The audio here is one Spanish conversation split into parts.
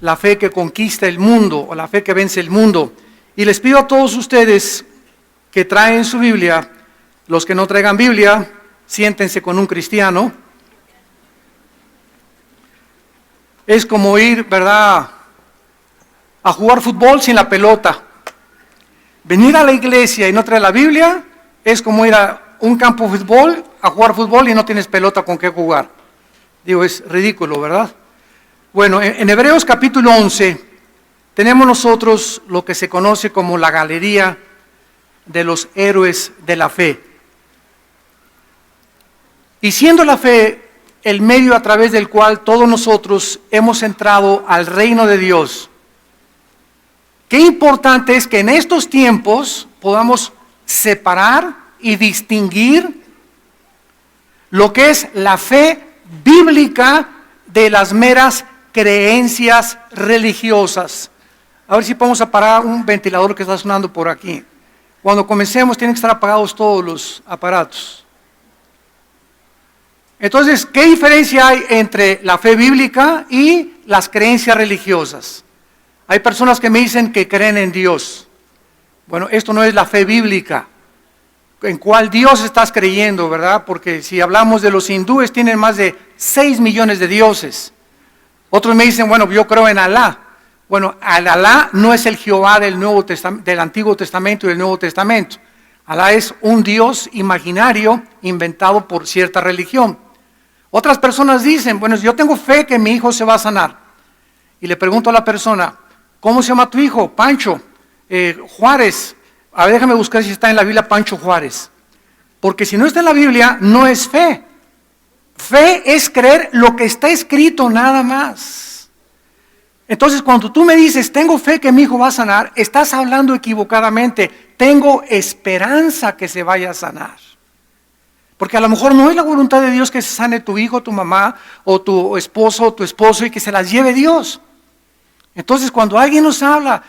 la fe que conquista el mundo o la fe que vence el mundo. Y les pido a todos ustedes que traen su Biblia, los que no traigan Biblia, siéntense con un cristiano. Es como ir, ¿verdad?, a jugar fútbol sin la pelota. Venir a la iglesia y no traer la Biblia es como ir a un campo de fútbol a jugar fútbol y no tienes pelota con qué jugar. Digo, es ridículo, ¿verdad? Bueno, en Hebreos capítulo 11 tenemos nosotros lo que se conoce como la galería de los héroes de la fe. Y siendo la fe el medio a través del cual todos nosotros hemos entrado al reino de Dios, qué importante es que en estos tiempos podamos separar y distinguir lo que es la fe bíblica de las meras creencias religiosas. A ver si podemos apagar un ventilador que está sonando por aquí. Cuando comencemos tienen que estar apagados todos los aparatos. Entonces, ¿qué diferencia hay entre la fe bíblica y las creencias religiosas? Hay personas que me dicen que creen en Dios. Bueno, esto no es la fe bíblica. ¿En cuál Dios estás creyendo, verdad? Porque si hablamos de los hindúes, tienen más de 6 millones de dioses. Otros me dicen, bueno, yo creo en Alá. Bueno, Alá no es el Jehová del Antiguo Testamento y del Nuevo Testamento. Alá es un Dios imaginario inventado por cierta religión. Otras personas dicen, bueno, yo tengo fe que mi hijo se va a sanar. Y le pregunto a la persona, ¿cómo se llama tu hijo? Pancho, Juárez. A ver, déjame buscar si está en la Biblia Pancho Juárez. Porque si no está en la Biblia, no es fe. Fe es creer lo que está escrito nada más. Entonces, cuando tú me dices, tengo fe que mi hijo va a sanar, estás hablando equivocadamente. Tengo esperanza que se vaya a sanar. Porque a lo mejor no es la voluntad de Dios que se sane tu hijo, tu mamá, o tu esposo, o tu esposo, y que se las lleve Dios. Entonces, cuando alguien nos habla,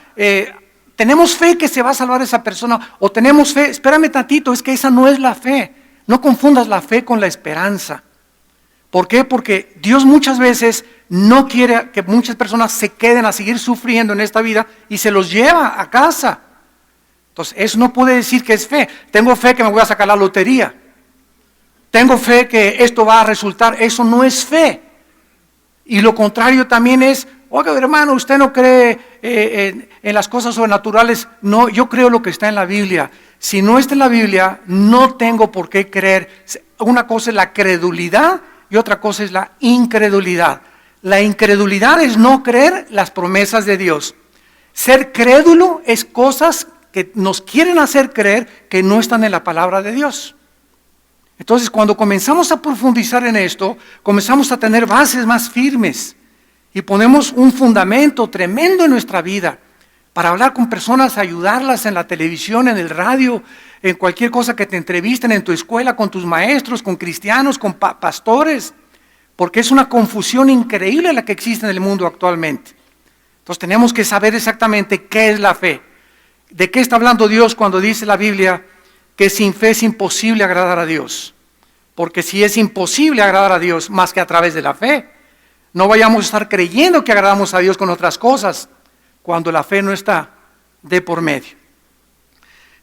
tenemos fe que se va a salvar esa persona, o tenemos fe, espérame tantito, es que esa no es la fe. No confundas la fe con la esperanza. ¿Por qué? Porque Dios muchas veces no quiere que muchas personas se queden a seguir sufriendo en esta vida y se los lleva a casa. Entonces, eso no puede decir que es fe. Tengo fe que me voy a sacar la lotería. Tengo fe que esto va a resultar. Eso no es fe. Y lo contrario también es, oiga, hermano, usted no cree en las cosas sobrenaturales. No, yo creo lo que está en la Biblia. Si no está en la Biblia, no tengo por qué creer. Una cosa es la credulidad y otra cosa es la incredulidad. La incredulidad es no creer las promesas de Dios. Ser crédulo es cosas que nos quieren hacer creer que no están en la palabra de Dios. Entonces, cuando comenzamos a profundizar en esto, comenzamos a tener bases más firmes y ponemos un fundamento tremendo en nuestra vida para hablar con personas, ayudarlas en la televisión, en el radio, en cualquier cosa que te entrevisten, en tu escuela, con tus maestros, con cristianos, con pastores, porque es una confusión increíble la que existe en el mundo actualmente. Entonces tenemos que saber exactamente qué es la fe. ¿De qué está hablando Dios cuando dice la Biblia que sin fe es imposible agradar a Dios? Porque si es imposible agradar a Dios más que a través de la fe, no vayamos a estar creyendo que agradamos a Dios con otras cosas, cuando la fe no está de por medio.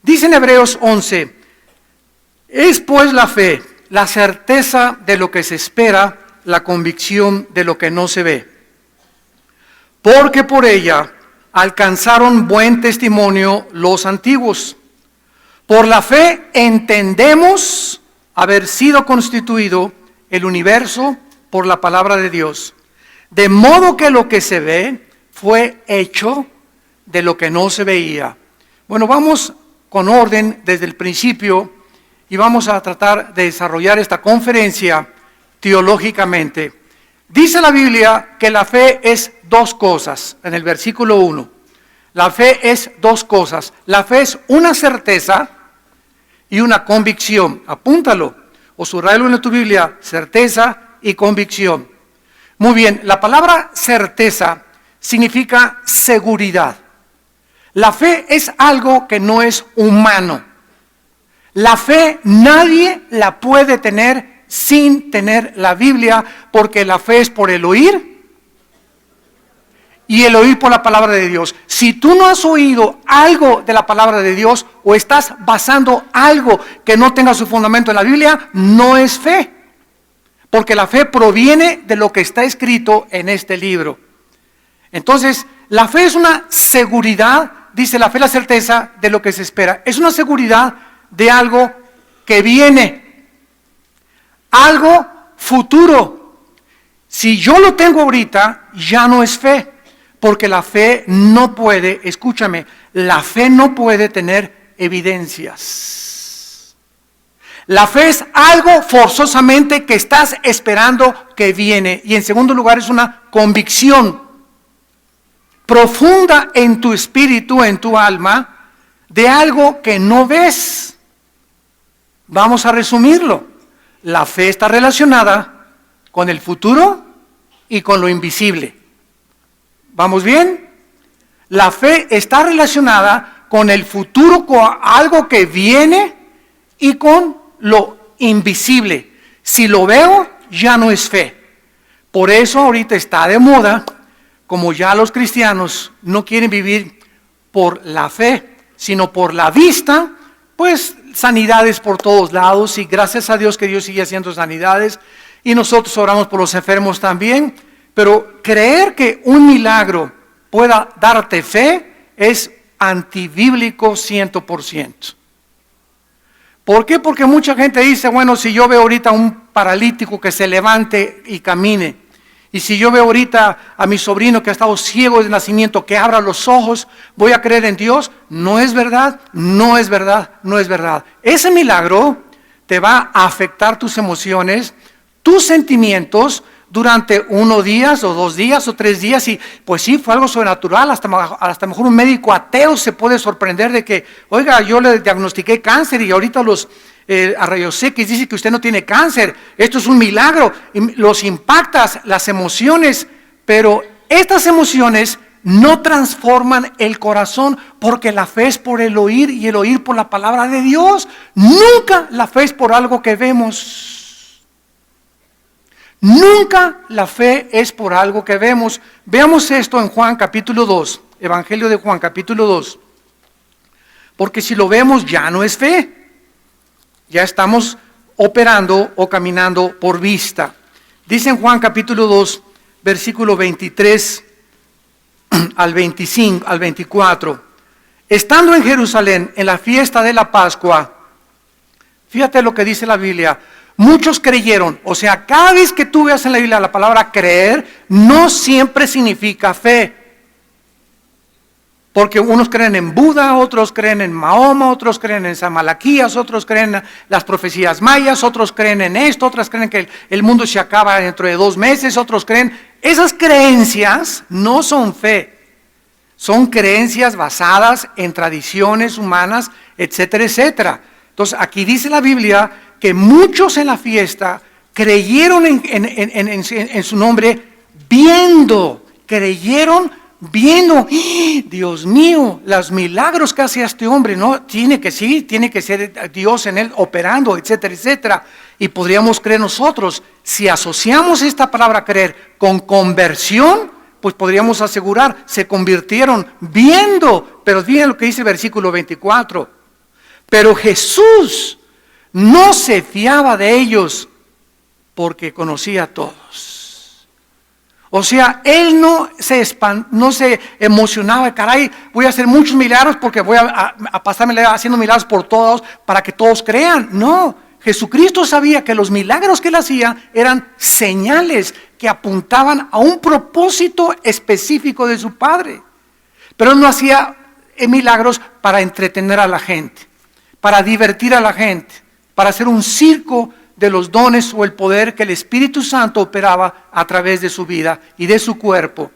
Dice en Hebreos 11, es pues la fe, la certeza de lo que se espera, la convicción de lo que no se ve. Porque por ella alcanzaron buen testimonio los antiguos. Por la fe entendemos haber sido constituido el universo por la palabra de Dios, de modo que lo que se ve fue hecho de lo que no se veía. Bueno, vamos con orden desde el principio y vamos a tratar de desarrollar esta conferencia teológicamente. Dice la Biblia que la fe es dos cosas, en el versículo 1. La fe es dos cosas. La fe es una certeza y una convicción. Apúntalo o subrayalo en tu Biblia, certeza y convicción. Muy bien, la palabra certeza significa seguridad. La fe es algo que no es humano. La fe nadie la puede tener sin tener la Biblia, porque la fe es por el oír y el oír por la palabra de Dios. Si tú no has oído algo de la palabra de Dios o estás basando algo que no tenga su fundamento en la Biblia, no es fe. Porque la fe proviene de lo que está escrito en este libro. Entonces, la fe es una seguridad, dice la fe, la certeza de lo que se espera. Es una seguridad de algo que viene, algo futuro. Si yo lo tengo ahorita, ya no es fe. Porque la fe no puede, escúchame, la fe no puede tener evidencias. La fe es algo forzosamente que estás esperando que viene. Y en segundo lugar es una convicción profunda en tu espíritu, en tu alma, de algo que no ves. Vamos a resumirlo. La fe está relacionada con el futuro y con lo invisible. ¿Vamos bien? La fe está relacionada con el futuro, con algo que viene y con lo invisible. Si lo veo, ya no es fe. Por eso ahorita está de moda, como ya los cristianos no quieren vivir por la fe, sino por la vista, pues sanidades por todos lados, y gracias a Dios que Dios sigue haciendo sanidades, y nosotros oramos por los enfermos también. Pero creer que un milagro pueda darte fe es antibíblico 100%. ¿Por qué? Porque mucha gente dice, bueno, si yo veo ahorita a un paralítico que se levante y camine, y si yo veo ahorita a mi sobrino que ha estado ciego de nacimiento, que abra los ojos, ¿voy a creer en Dios? No es verdad, no es verdad, no es verdad. Ese milagro te va a afectar tus emociones, tus sentimientos, durante 1 día o 2 días o 3 días, y pues sí, fue algo sobrenatural. Hasta mejor un médico ateo se puede sorprender de que, oiga, yo le diagnostiqué cáncer y ahorita los a rayos X dice que usted no tiene cáncer. Esto es un milagro. Y los impactas, las emociones, pero estas emociones no transforman el corazón, porque la fe es por el oír y el oír por la palabra de Dios. Nunca la fe es por algo que vemos. Nunca la fe es por algo que vemos. Veamos esto en Juan capítulo 2, Evangelio de Juan capítulo 2. Porque si lo vemos ya no es fe. Ya estamos operando o caminando por vista. Dice en Juan capítulo 2, versículo 23 al 25, al 24. Estando en Jerusalén en la fiesta de la Pascua, fíjate lo que dice la Biblia. Muchos creyeron. O sea, cada vez que tú veas en la Biblia la palabra creer, no siempre significa fe. Porque unos creen en Buda, otros creen en Mahoma, otros creen en San Malaquías, otros creen en las profecías mayas, otros creen en esto, otros creen que el mundo se acaba dentro de 2 meses, otros creen. Esas creencias no son fe. Son creencias basadas en tradiciones humanas, etcétera, etcétera. Entonces, aquí dice la Biblia que muchos en la fiesta creyeron en su nombre creyeron viendo. Dios mío, los milagros que hace este hombre, ¿no? Tiene que ser Dios en él operando, etcétera, etcétera. Y podríamos creer nosotros, si asociamos esta palabra creer con conversión, pues podríamos asegurar, se convirtieron viendo. Pero miren lo que dice el versículo 24. Pero Jesús no se fiaba de ellos porque conocía a todos. O sea, él no se emocionaba, caray, voy a hacer muchos milagros porque voy a pasarme haciendo milagros por todos para que todos crean. No, Jesucristo sabía que los milagros que él hacía eran señales que apuntaban a un propósito específico de su Padre. Pero él no hacía milagros para entretener a la gente, para divertir a la gente, para hacer un circo de los dones o el poder que el Espíritu Santo operaba a través de su vida y de su cuerpo.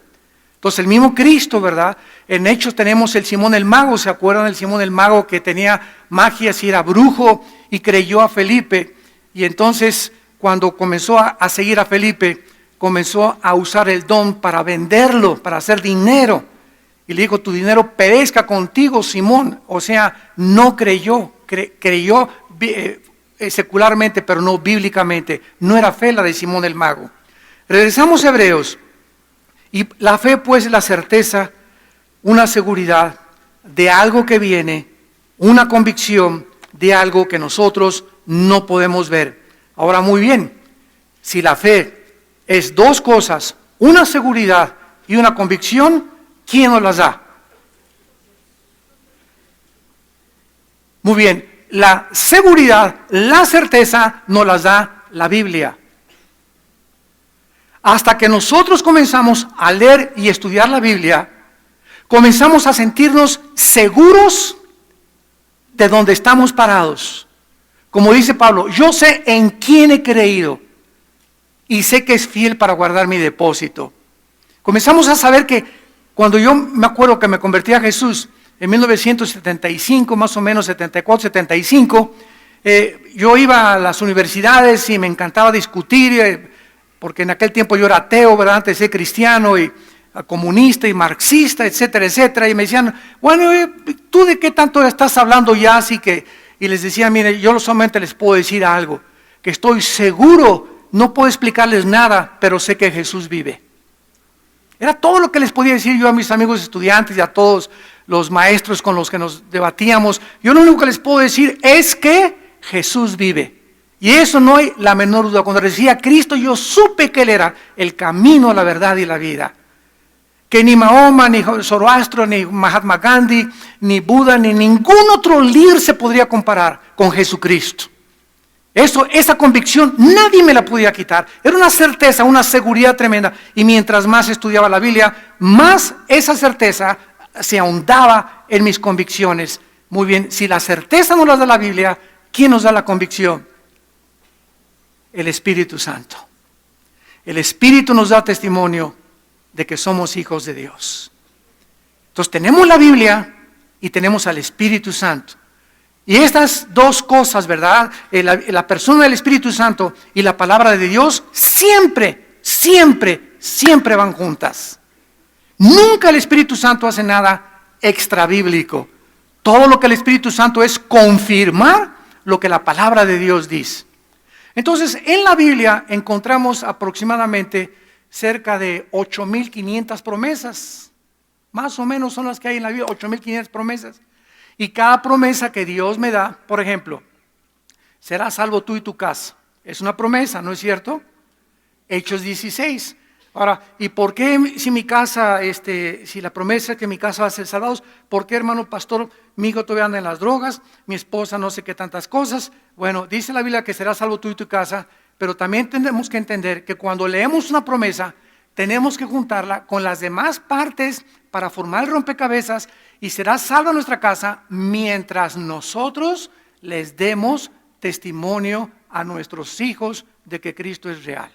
Entonces el mismo Cristo, ¿verdad? En Hechos tenemos el Simón el Mago. ¿Se acuerdan del Simón el Mago que tenía magias y era brujo y creyó a Felipe? Y entonces cuando comenzó a seguir a Felipe, comenzó a usar el don para venderlo, para hacer dinero. Y le dijo, tu dinero perezca contigo, Simón. O sea, no creyó, creyó secularmente, pero no bíblicamente. No era fe la de Simón el Mago. Regresamos a Hebreos. Y la fe pues es la certeza, una seguridad de algo que viene, una convicción de algo que nosotros no podemos ver. Ahora muy bien, si la fe es dos cosas, una seguridad y una convicción, ¿quién nos las da? Muy bien, la seguridad, la certeza nos las da la Biblia. Hasta que nosotros comenzamos a leer y estudiar la Biblia, comenzamos a sentirnos seguros de donde estamos parados. Como dice Pablo, yo sé en quién he creído y sé que es fiel para guardar mi depósito. Comenzamos a saber que cuando yo me acuerdo que me convertí a Jesús en 1975, más o menos 74, 75, yo iba a las universidades y me encantaba discutir, porque en aquel tiempo yo era ateo, ¿verdad? Antes de ser cristiano y comunista y marxista, etcétera, etcétera, y me decían, bueno, ¿tú de qué tanto estás hablando ya? Así que, y les decía, mire, yo solamente les puedo decir algo, que estoy seguro, no puedo explicarles nada, pero sé que Jesús vive. Era todo lo que les podía decir yo a mis amigos estudiantes y a todos los maestros con los que nos debatíamos. Yo lo único que les puedo decir es que Jesús vive. Y eso no hay la menor duda. Cuando recibí a Cristo, yo supe que Él era el camino, la verdad y la vida. Que ni Mahoma, ni Zoroastro, ni Mahatma Gandhi, ni Buda, ni ningún otro líder se podría comparar con Jesucristo. Esa convicción nadie me la podía quitar. Era una certeza, una seguridad tremenda. Y mientras más estudiaba la Biblia, más esa certeza se ahondaba en mis convicciones. Muy bien, si la certeza nos la da la Biblia, ¿quién nos da la convicción? El Espíritu Santo. El Espíritu nos da testimonio de que somos hijos de Dios. Entonces tenemos la Biblia y tenemos al Espíritu Santo. Y estas dos cosas, ¿verdad? La persona del Espíritu Santo y la palabra de Dios siempre, siempre, siempre van juntas. Nunca el Espíritu Santo hace nada extrabíblico. Todo lo que el Espíritu Santo es confirmar lo que la palabra de Dios dice. Entonces, en la Biblia encontramos aproximadamente cerca de 8,500 promesas. Más o menos son las que hay en la Biblia, 8,500 promesas. Y cada promesa que Dios me da, por ejemplo, serás salvo tú y tu casa. Es una promesa, ¿no es cierto? Hechos 16. Ahora, ¿y por qué si mi casa, si la promesa es que mi casa va a ser salvados, por qué, hermano pastor, mi hijo todavía anda en las drogas, mi esposa no sé qué tantas cosas? Bueno, dice la Biblia que serás salvo tú y tu casa, pero también tenemos que entender que cuando leemos una promesa, tenemos que juntarla con las demás partes para formar el rompecabezas y será salva nuestra casa mientras nosotros les demos testimonio a nuestros hijos de que Cristo es real.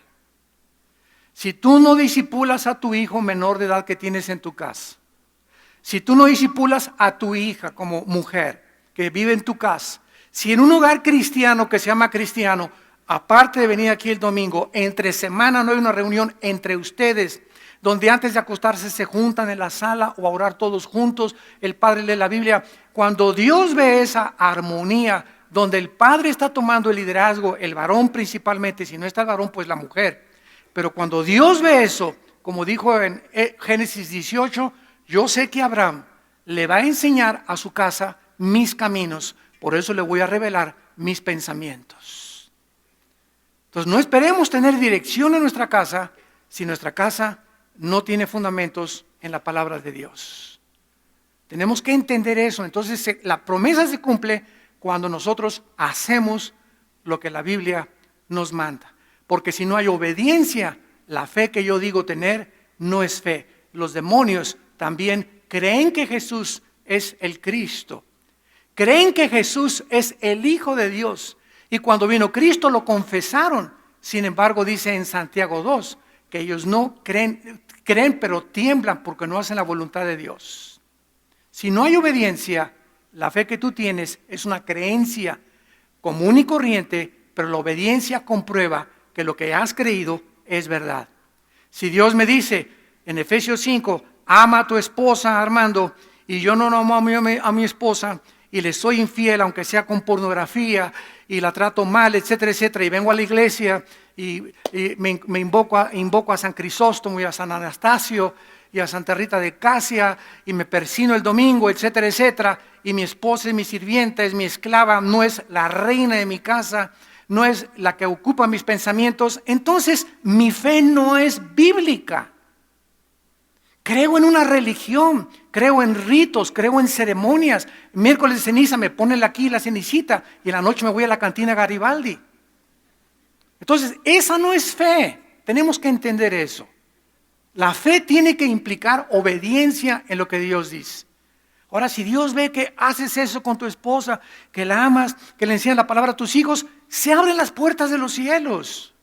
Si tú no disipulas a tu hijo menor de edad que tienes en tu casa, si tú no disipulas a tu hija como mujer que vive en tu casa, si en un hogar cristiano que se llama cristiano, aparte de venir aquí el domingo, entre semana no hay una reunión entre ustedes, donde antes de acostarse se juntan en la sala o a orar todos juntos, el padre lee la Biblia. Cuando Dios ve esa armonía, donde el padre está tomando el liderazgo, el varón principalmente, si no está el varón, pues la mujer. Pero cuando Dios ve eso, como dijo en Génesis 18, yo sé que Abraham le va a enseñar a su casa mis caminos, por eso le voy a revelar mis pensamientos. Entonces no esperemos tener dirección en nuestra casa si nuestra casa no tiene fundamentos en la palabra de Dios. Tenemos que entender eso. Entonces la promesa se cumple cuando nosotros hacemos lo que la Biblia nos manda. Porque si no hay obediencia, la fe que yo digo tener no es fe. Los demonios también creen que Jesús es el Cristo. Creen que Jesús es el Hijo de Dios. Y cuando vino Cristo lo confesaron. Sin embargo, dice en Santiago 2, que ellos no creen pero tiemblan porque no hacen la voluntad de Dios. Si no hay obediencia, la fe que tú tienes es una creencia común y corriente, pero la obediencia comprueba que lo que has creído es verdad. Si Dios me dice en Efesios 5, ama a tu esposa, Armando, y yo no amo a mi esposa, y le soy infiel, aunque sea con pornografía, y la trato mal, etcétera, etcétera, y vengo a la iglesia y me invoco a San Crisóstomo y a San Anastasio y a Santa Rita de Casia, y me persino el domingo, etcétera, etcétera, y mi esposa es mi sirvienta, es mi esclava, no es la reina de mi casa, no es la que ocupa mis pensamientos, entonces mi fe no es bíblica. Creo en una religión, creo en ritos, creo en ceremonias. Miércoles de ceniza me ponen aquí la cenicita y en la noche me voy a la cantina Garibaldi. Entonces, esa no es fe. Tenemos que entender eso. La fe tiene que implicar obediencia en lo que Dios dice. Ahora, si Dios ve que haces eso con tu esposa, que la amas, que le enseñas la palabra a tus hijos, se abren las puertas de los cielos.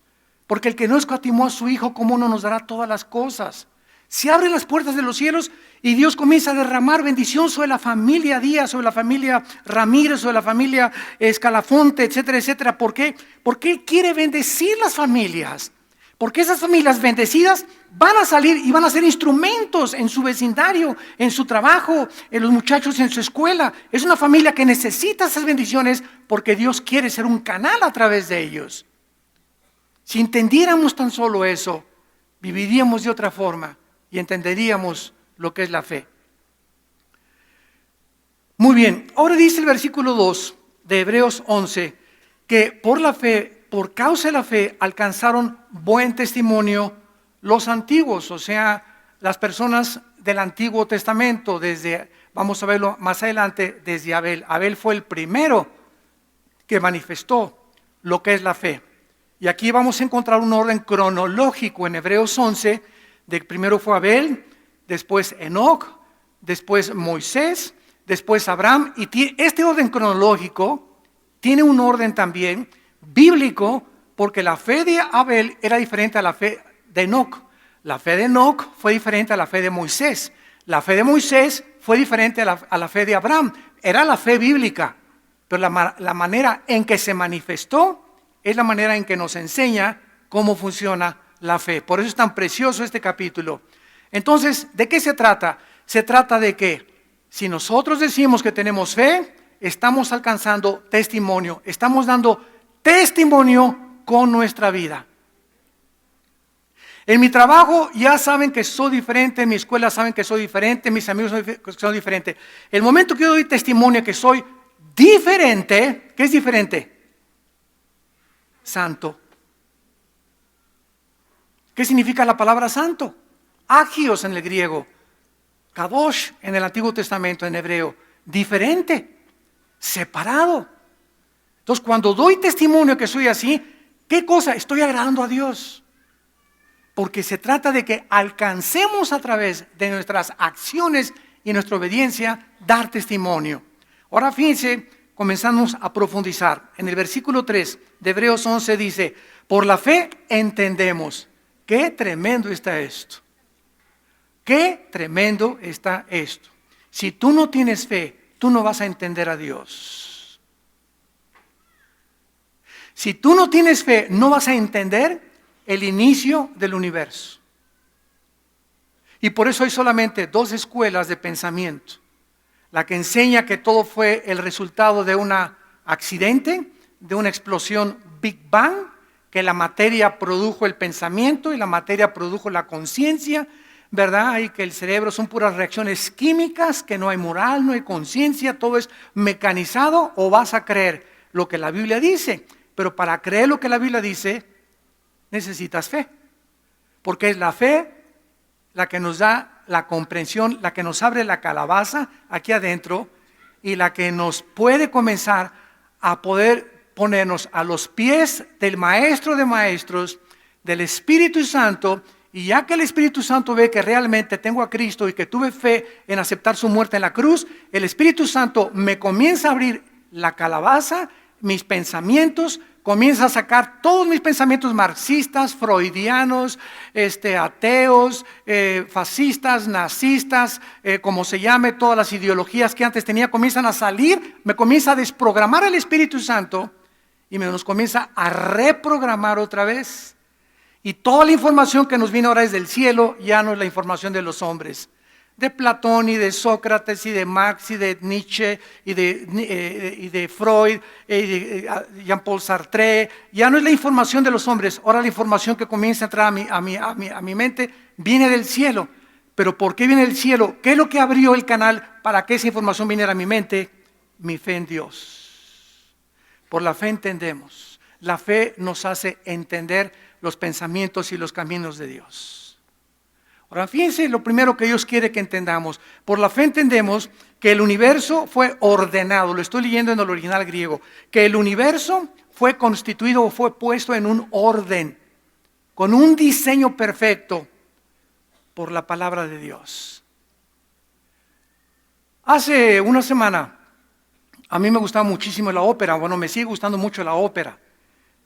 Porque el que no escatimó a su hijo, ¿cómo no nos dará todas las cosas? Se abren las puertas de los cielos y Dios comienza a derramar bendición sobre la familia Díaz, sobre la familia Ramírez, sobre la familia Escalafonte, etcétera, etcétera. ¿Por qué? Porque Él quiere bendecir las familias. Porque esas familias bendecidas van a salir y van a ser instrumentos en su vecindario, en su trabajo, en los muchachos en su escuela. Es una familia que necesita esas bendiciones porque Dios quiere ser un canal a través de ellos. Si entendiéramos tan solo eso, viviríamos de otra forma y entenderíamos lo que es la fe. Muy bien, ahora dice el versículo 2 de Hebreos 11 que por la fe, por causa de la fe, alcanzaron buen testimonio los antiguos, o sea, las personas del Antiguo Testamento, vamos a verlo más adelante, desde Abel. Abel fue el primero que manifestó lo que es la fe. Y aquí vamos a encontrar un orden cronológico en Hebreos 11, primero fue Abel, después Enoc, después Moisés, después Abraham, y este orden cronológico tiene un orden también bíblico, porque la fe de Abel era diferente a la fe de Enoc. La fe de Enoc fue diferente a la fe de Moisés. La fe de Moisés fue diferente a la fe de Abraham. Era la fe bíblica, pero la manera en que se manifestó es la manera en que nos enseña cómo funciona la fe. Por eso es tan precioso este capítulo. Entonces, ¿de qué se trata? Se trata de que si nosotros decimos que tenemos fe, estamos alcanzando testimonio, estamos dando testimonio con nuestra vida. En mi trabajo ya saben que soy diferente, en mi escuela saben que soy diferente, mis amigos saben que soy diferente. El momento que yo doy testimonio que soy diferente, ¿qué es diferente? Santo. ¿Qué significa la palabra santo? Agios en el griego, kadosh en el Antiguo Testamento en hebreo, diferente, separado. Entonces, cuando doy testimonio que soy así, ¿qué cosa? Estoy agradando a Dios. Porque se trata de que alcancemos a través de nuestras acciones y nuestra obediencia dar testimonio. Ahora fíjense, comenzamos a profundizar. En el versículo 3 de Hebreos 11 dice, por la fe entendemos. Qué tremendo está esto. Qué tremendo está esto. Si tú no tienes fe, tú no vas a entender a Dios. Si tú no tienes fe, no vas a entender el inicio del universo. Y por eso hay solamente dos escuelas de pensamiento. La que enseña que todo fue el resultado de un accidente, de una explosión Big Bang, que la materia produjo el pensamiento y la materia produjo la conciencia, ¿verdad? Y que el cerebro son puras reacciones químicas, que no hay moral, no hay conciencia, todo es mecanizado. O vas a creer lo que la Biblia dice, pero para creer lo que la Biblia dice, necesitas fe, porque es la fe la que nos da la comprensión, la que nos abre la calabaza aquí adentro y la que nos puede comenzar a poder ponernos a los pies del Maestro de Maestros, del Espíritu Santo, y ya que el Espíritu Santo ve que realmente tengo a Cristo y que tuve fe en aceptar su muerte en la cruz, el Espíritu Santo me comienza a abrir la calabaza, mis pensamientos, comienza a sacar todos mis pensamientos marxistas, freudianos, ateos, fascistas, nazistas, como se llame, todas las ideologías que antes tenía, comienzan a salir, me comienza a desprogramar el Espíritu Santo y nos comienza a reprogramar otra vez. Y toda la información que nos viene ahora desde el cielo ya no es la información de los hombres. de Platón y de Sócrates y de Marx y de Nietzsche y de Freud y de Jean-Paul Sartre. Ya no es la información de los hombres, ahora la información que comienza a entrar a mi mente viene del cielo. Pero ¿por qué viene del cielo? ¿Qué es lo que abrió el canal para que esa información viniera a mi mente? Mi fe en Dios. Por la fe entendemos. La fe nos hace entender los pensamientos y los caminos de Dios. Ahora fíjense lo primero que Dios quiere que entendamos. Por la fe entendemos que el universo fue ordenado, lo estoy leyendo en el original griego, que el universo fue constituido o fue puesto en un orden, con un diseño perfecto por la palabra de Dios. Hace una semana, a mí me gustaba muchísimo la ópera, bueno, me sigue gustando mucho la ópera.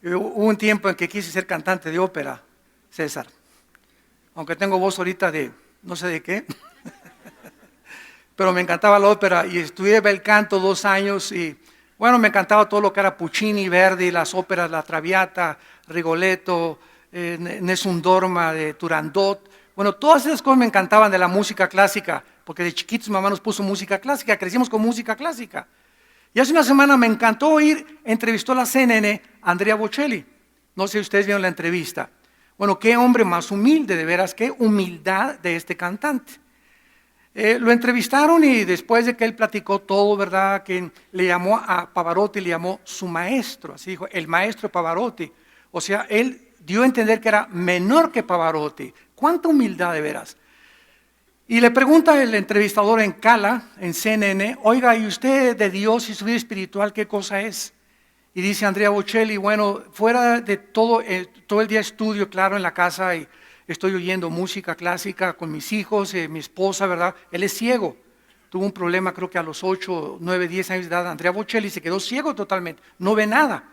Hubo un tiempo en que quise ser cantante de ópera, César. Aunque tengo voz ahorita de no sé de qué, pero me encantaba la ópera y estudié bel canto 2 años y bueno, me encantaba todo lo que era Puccini, Verdi, las óperas, La Traviata, Rigoletto, Nessun Dorma de Turandot. Bueno, todas esas cosas me encantaban de la música clásica, porque de chiquitos mamá nos puso música clásica, crecimos con música clásica. Y hace una semana me encantó oír, entrevistó a la CNN a Andrea Bocelli. No sé si ustedes vieron la entrevista. Bueno, qué hombre más humilde, de veras, qué humildad de este cantante. Lo entrevistaron y después de que él platicó todo, ¿verdad? Que le llamó a Pavarotti, le llamó su maestro, así dijo, el maestro Pavarotti. O sea, él dio a entender que era menor que Pavarotti. ¡Cuánta humildad de veras! Y le pregunta el entrevistador en Cala, en CNN, oiga, ¿y usted de Dios y su vida espiritual qué cosa es? Y dice Andrea Bocelli, bueno, fuera de todo el día estudio, claro, en la casa y estoy oyendo música clásica con mis hijos, mi esposa, ¿verdad? Él es ciego, tuvo un problema creo que a los 8, 9, 10 años de edad, Andrea Bocelli se quedó ciego totalmente, no ve nada.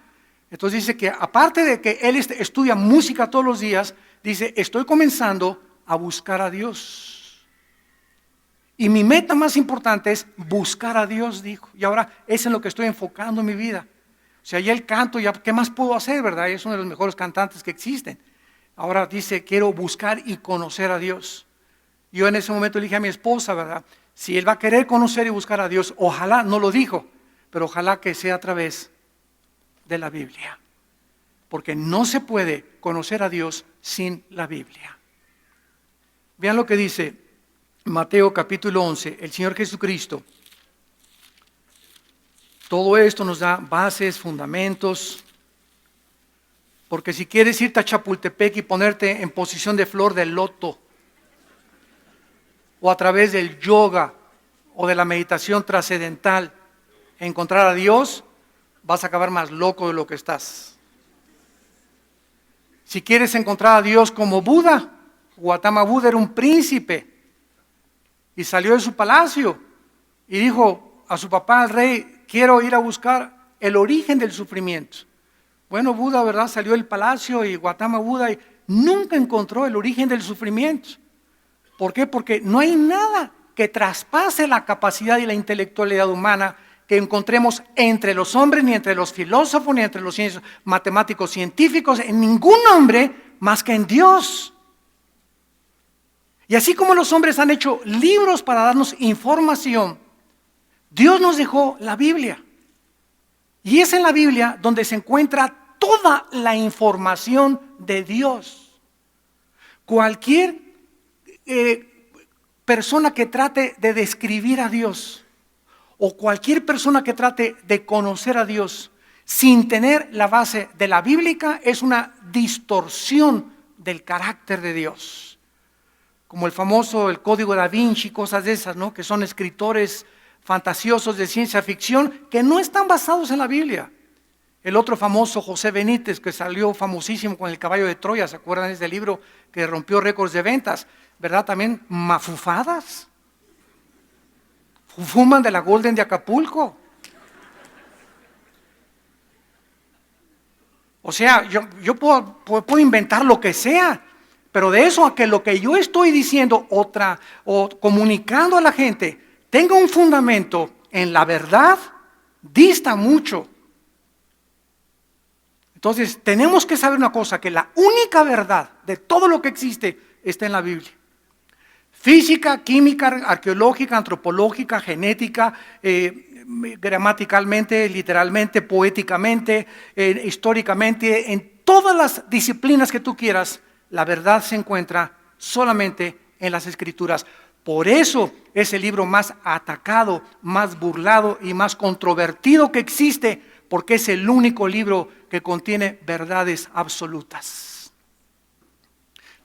Entonces dice que aparte de que él estudia música todos los días, dice, estoy comenzando a buscar a Dios. Y mi meta más importante es buscar a Dios, dijo, y ahora es en lo que estoy enfocando mi vida. O sea, ya el canto, ya, ¿qué más puedo hacer, verdad? Es uno de los mejores cantantes que existen. Ahora dice, quiero buscar y conocer a Dios. Yo en ese momento le dije a mi esposa, ¿verdad? Si él va a querer conocer y buscar a Dios, ojalá, no lo dijo, pero ojalá que sea a través de la Biblia. Porque no se puede conocer a Dios sin la Biblia. Vean lo que dice Mateo capítulo 11, el Señor Jesucristo. Todo esto nos da bases, fundamentos, porque si quieres irte a Chapultepec y ponerte en posición de flor de loto, o a través del yoga o de la meditación trascendental, encontrar a Dios, vas a acabar más loco de lo que estás. Si quieres encontrar a Dios como Buda, Gautama Buda era un príncipe y salió de su palacio y dijo a su papá, al rey, quiero ir a buscar el origen del sufrimiento. Bueno, Buda, ¿verdad? Salió del palacio y Gautama Buda y nunca encontró el origen del sufrimiento. ¿Por qué? Porque no hay nada que traspase la capacidad y la intelectualidad humana que encontremos entre los hombres, ni entre los filósofos, ni entre los matemáticos científicos, en ningún hombre más que en Dios. Y así como los hombres han hecho libros para darnos información, Dios nos dejó la Biblia. Y es en la Biblia donde se encuentra toda la información de Dios. Cualquier persona que trate de describir a Dios, o cualquier persona que trate de conocer a Dios sin tener la base de la bíblica, es una distorsión del carácter de Dios. Como el famoso, el Código Da Vinci, cosas de esas, ¿no? Que son escritores fantasiosos de ciencia ficción que no están basados en la Biblia. El otro famoso, José Benítez, que salió famosísimo con El caballo de Troya, ¿se acuerdan de ese libro que rompió récords de ventas? ¿Verdad? También mafufadas. Fuman de la Golden de Acapulco. O sea, yo puedo inventar lo que sea, pero de eso a que lo que yo estoy diciendo o comunicando a la gente tenga un fundamento en la verdad, dista mucho. Entonces, tenemos que saber una cosa, que la única verdad de todo lo que existe está en la Biblia. Física, química, arqueológica, antropológica, genética, gramaticalmente, literalmente, poéticamente, históricamente, en todas las disciplinas que tú quieras, la verdad se encuentra solamente en las Escrituras. Por eso es el libro más atacado, más burlado y más controvertido que existe, porque es el único libro que contiene verdades absolutas.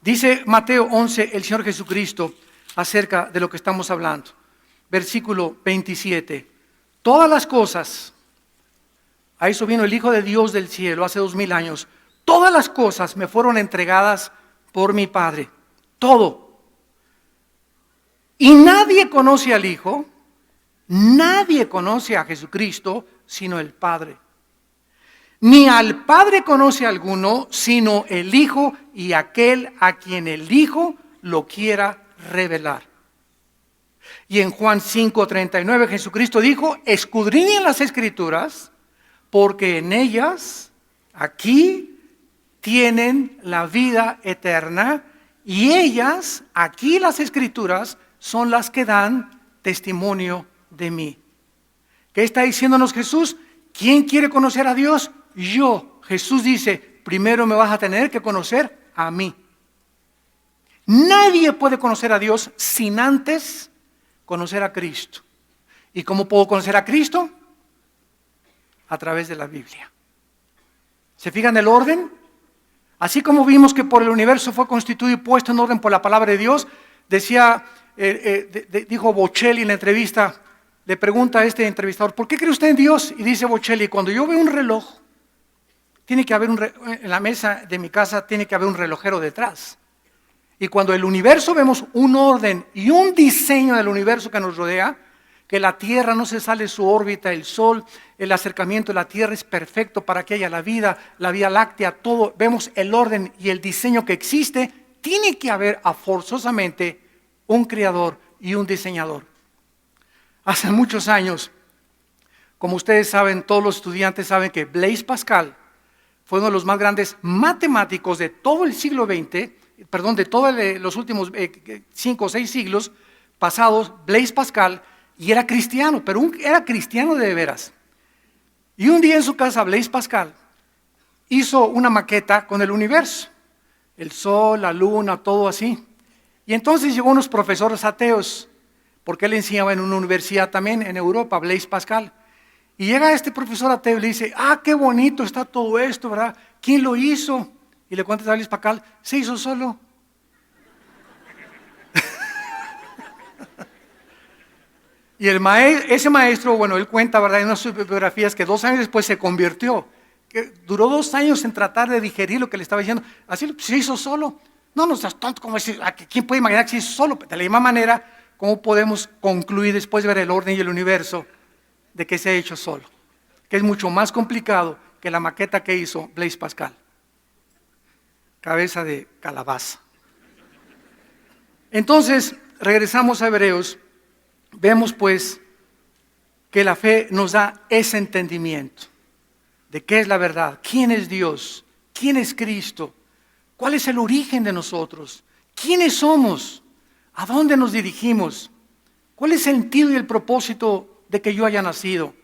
Dice Mateo 11, el Señor Jesucristo, acerca de lo que estamos hablando. Versículo 27. Todas las cosas, a eso vino el Hijo de Dios del cielo hace 2000 años, todas las cosas me fueron entregadas por mi Padre. Todo. Y nadie conoce al Hijo, nadie conoce a Jesucristo, sino el Padre. Ni al Padre conoce alguno, sino el Hijo y aquel a quien el Hijo lo quiera revelar. Y en Juan 5:39 Jesucristo dijo: escudriñen las Escrituras, porque en ellas, aquí, tienen la vida eterna, y ellas, aquí las Escrituras, son las que dan testimonio de mí. ¿Qué está diciéndonos Jesús? ¿Quién quiere conocer a Dios? Yo. Jesús dice: primero me vas a tener que conocer a mí. Nadie puede conocer a Dios sin antes conocer a Cristo. ¿Y cómo puedo conocer a Cristo? A través de la Biblia. ¿Se fijan el orden? Así como vimos que por el universo fue constituido y puesto en orden por la palabra de Dios, dijo Bocelli en la entrevista, le pregunta a este entrevistador: ¿por qué cree usted en Dios? Y dice Bocelli: cuando yo veo un reloj, tiene que haber en la mesa de mi casa tiene que haber un relojero detrás. Y cuando el universo vemos un orden y un diseño del universo que nos rodea, que la Tierra no se sale de su órbita, el Sol, el acercamiento de la Tierra es perfecto para que haya la Vía Láctea, todo, vemos el orden y el diseño que existe, tiene que haber forzosamente un creador y un diseñador. Hace muchos años, como ustedes saben, todos los estudiantes saben que Blaise Pascal fue uno de los más grandes matemáticos de todo el siglo XX, de todos los últimos 5 o 6 siglos pasados. Blaise Pascal, y era cristiano, pero era cristiano de veras. Y un día en su casa Blaise Pascal hizo una maqueta con el universo, el sol, la luna, todo así. Y entonces llegó unos profesores ateos, porque él enseñaba en una universidad también en Europa, Blaise Pascal. Y llega este profesor ateo y le dice: ah, qué bonito está todo esto, ¿verdad? ¿Quién lo hizo? Y le cuenta a Blaise Pascal: se hizo solo. Y ese maestro, bueno, él cuenta, ¿verdad?, en una de sus biografías, que 2 años después se convirtió, que duró 2 años en tratar de digerir lo que le estaba diciendo. Así se hizo solo. No seas tonto, como decir, ¿quién puede imaginar que se hizo solo? De la misma manera, ¿cómo podemos concluir después de ver el orden y el universo de que se ha hecho solo? Que es mucho más complicado que la maqueta que hizo Blaise Pascal. Cabeza de calabaza. Entonces, regresamos a Hebreos. Vemos pues que la fe nos da ese entendimiento de qué es la verdad, quién es Dios, quién es Cristo, cuál es el origen de nosotros, quiénes somos, a dónde nos dirigimos, cuál es el sentido y el propósito de que yo haya nacido.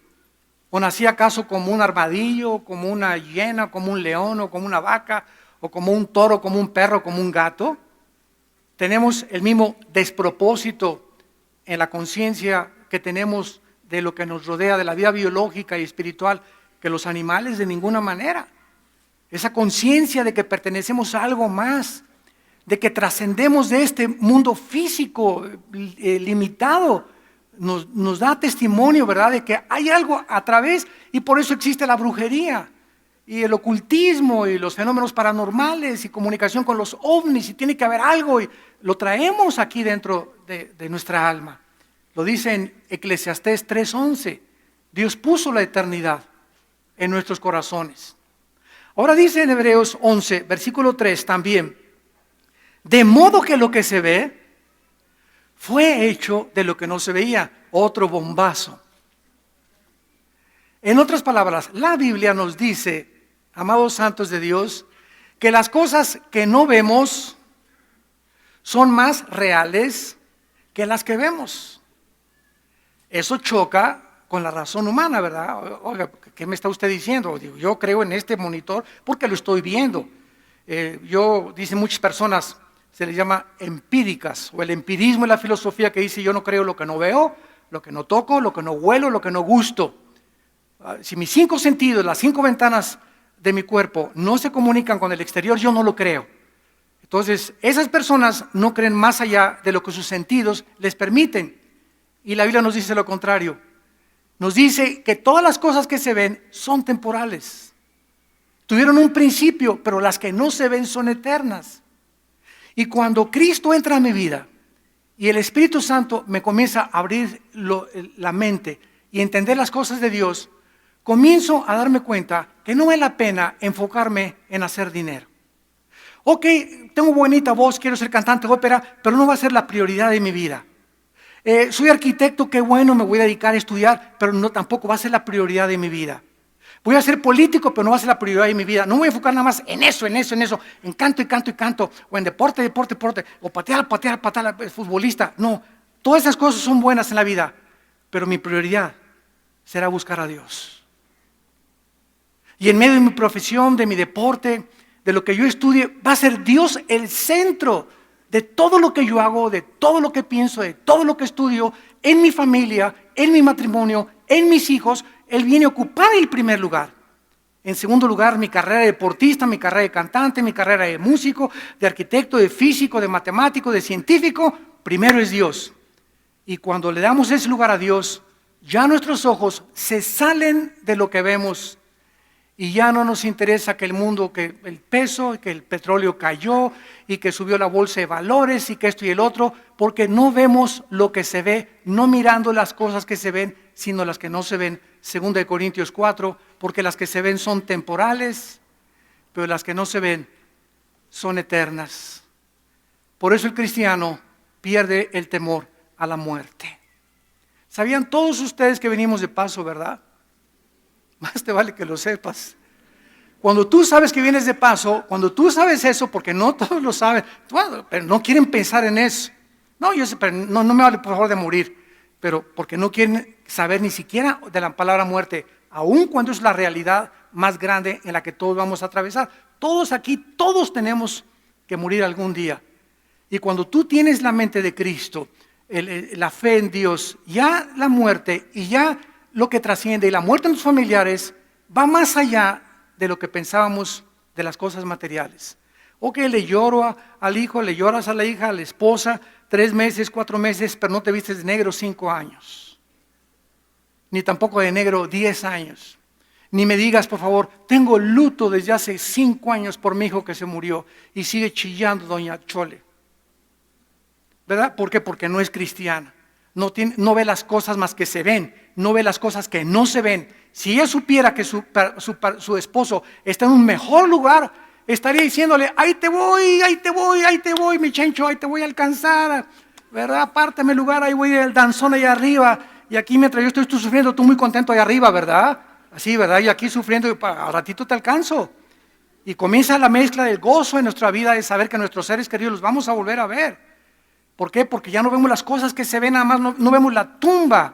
¿O nací acaso como un armadillo, como una hiena, como un león, o como una vaca, o como un toro, como un perro, como un gato? Tenemos el mismo despropósito en la conciencia que tenemos de lo que nos rodea, de la vida biológica y espiritual, que los animales de ninguna manera. Esa conciencia de que pertenecemos a algo más, de que trascendemos de este mundo físico limitado, nos da testimonio, ¿verdad?, de que hay algo a través, y por eso existe la brujería y el ocultismo y los fenómenos paranormales y comunicación con los ovnis, y tiene que haber algo, y lo traemos aquí dentro de nuestra alma. Lo dice en Eclesiastés 3:11, Dios puso la eternidad en nuestros corazones. Ahora dice en Hebreos 11, versículo 3 también: de modo que lo que se ve fue hecho de lo que no se veía. Otro bombazo. En otras palabras, la Biblia nos dice, amados santos de Dios, que las cosas que no vemos son más reales que las que vemos. Eso choca con la razón humana, ¿verdad? Oiga, ¿qué me está usted diciendo? Digo, yo creo en este monitor porque lo estoy viendo. Dicen muchas personas, se les llama empíricas, o el empirismo es la filosofía que dice yo no creo lo que no veo, lo que no toco, lo que no huelo, lo que no gusto. Si mis 5 sentidos, las 5 ventanas de mi cuerpo no se comunican con el exterior, yo no lo creo. Entonces, esas personas no creen más allá de lo que sus sentidos les permiten. Y la Biblia nos dice lo contrario. Nos dice que todas las cosas que se ven son temporales. Tuvieron un principio, pero las que no se ven son eternas. Y cuando Cristo entra a mi vida y el Espíritu Santo me comienza a abrir la mente y entender las cosas de Dios, comienzo a darme cuenta que no vale la pena enfocarme en hacer dinero. Ok, tengo bonita voz, quiero ser cantante de ópera, pero no va a ser la prioridad de mi vida. Soy arquitecto, qué bueno, me voy a dedicar a estudiar, pero no, tampoco va a ser la prioridad de mi vida. Voy a ser político, pero no va a ser la prioridad de mi vida. No me voy a enfocar nada más en eso, en canto, o en deporte, o patear, futbolista. No, todas esas cosas son buenas en la vida, pero mi prioridad será buscar a Dios. Y en medio de mi profesión, de mi deporte, de lo que yo estudie, va a ser Dios el centro de todo lo que yo hago, de todo lo que pienso, de todo lo que estudio, en mi familia, en mi matrimonio, en mis hijos. Él viene a ocupar el primer lugar. En segundo lugar, mi carrera de deportista, mi carrera de cantante, mi carrera de músico, de arquitecto, de físico, de matemático, de científico. Primero es Dios. Y cuando le damos ese lugar a Dios, ya nuestros ojos se salen de lo que vemos y ya no nos interesa que el mundo, que el peso, que el petróleo cayó y que subió la bolsa de valores y que esto y el otro, porque no vemos lo que se ve, no mirando las cosas que se ven, sino las que no se ven. 2 Corintios 4, porque las que se ven son temporales, pero las que no se ven son eternas. Por eso el cristiano pierde el temor a la muerte. ¿Sabían todos ustedes que venimos de paso, verdad? Más te vale que lo sepas. Cuando tú sabes que vienes de paso, cuando tú sabes eso, porque no todos lo saben, pero no quieren pensar en eso. No, yo sé, pero no me vale por favor de morir, pero porque no quieren saber ni siquiera de la palabra muerte, aun cuando es la realidad más grande en la que todos vamos a atravesar. Todos aquí, todos tenemos que morir algún día. Y cuando tú tienes la mente de Cristo, la fe en Dios, ya la muerte y ya lo que trasciende y la muerte en tus familiares va más allá de lo que pensábamos de las cosas materiales. Ok, le lloro al hijo, le lloras a la hija, a la esposa, 3 meses, 4 meses, pero no te vistes de negro 5 años. Ni tampoco de negro 10 años. Ni me digas, por favor, tengo luto desde hace 5 años por mi hijo que se murió y sigue chillando doña Chole. ¿Verdad? ¿Por qué? Porque no es cristiana. No ve las cosas más que se ven, no ve las cosas que no se ven. Si ella supiera que su esposo está en un mejor lugar, estaría diciéndole, ahí te voy, mi chencho, ahí te voy a alcanzar, ¿verdad? Apártame el lugar, ahí voy el danzón allá arriba, y aquí mientras yo estoy sufriendo, tú muy contento allá arriba, ¿verdad? Así, ¿verdad? Y aquí sufriendo, y a ratito te alcanzo. Y comienza la mezcla del gozo en nuestra vida de saber que nuestros seres queridos los vamos a volver a ver. ¿Por qué? Porque ya no vemos las cosas que se ven, nada más no vemos la tumba,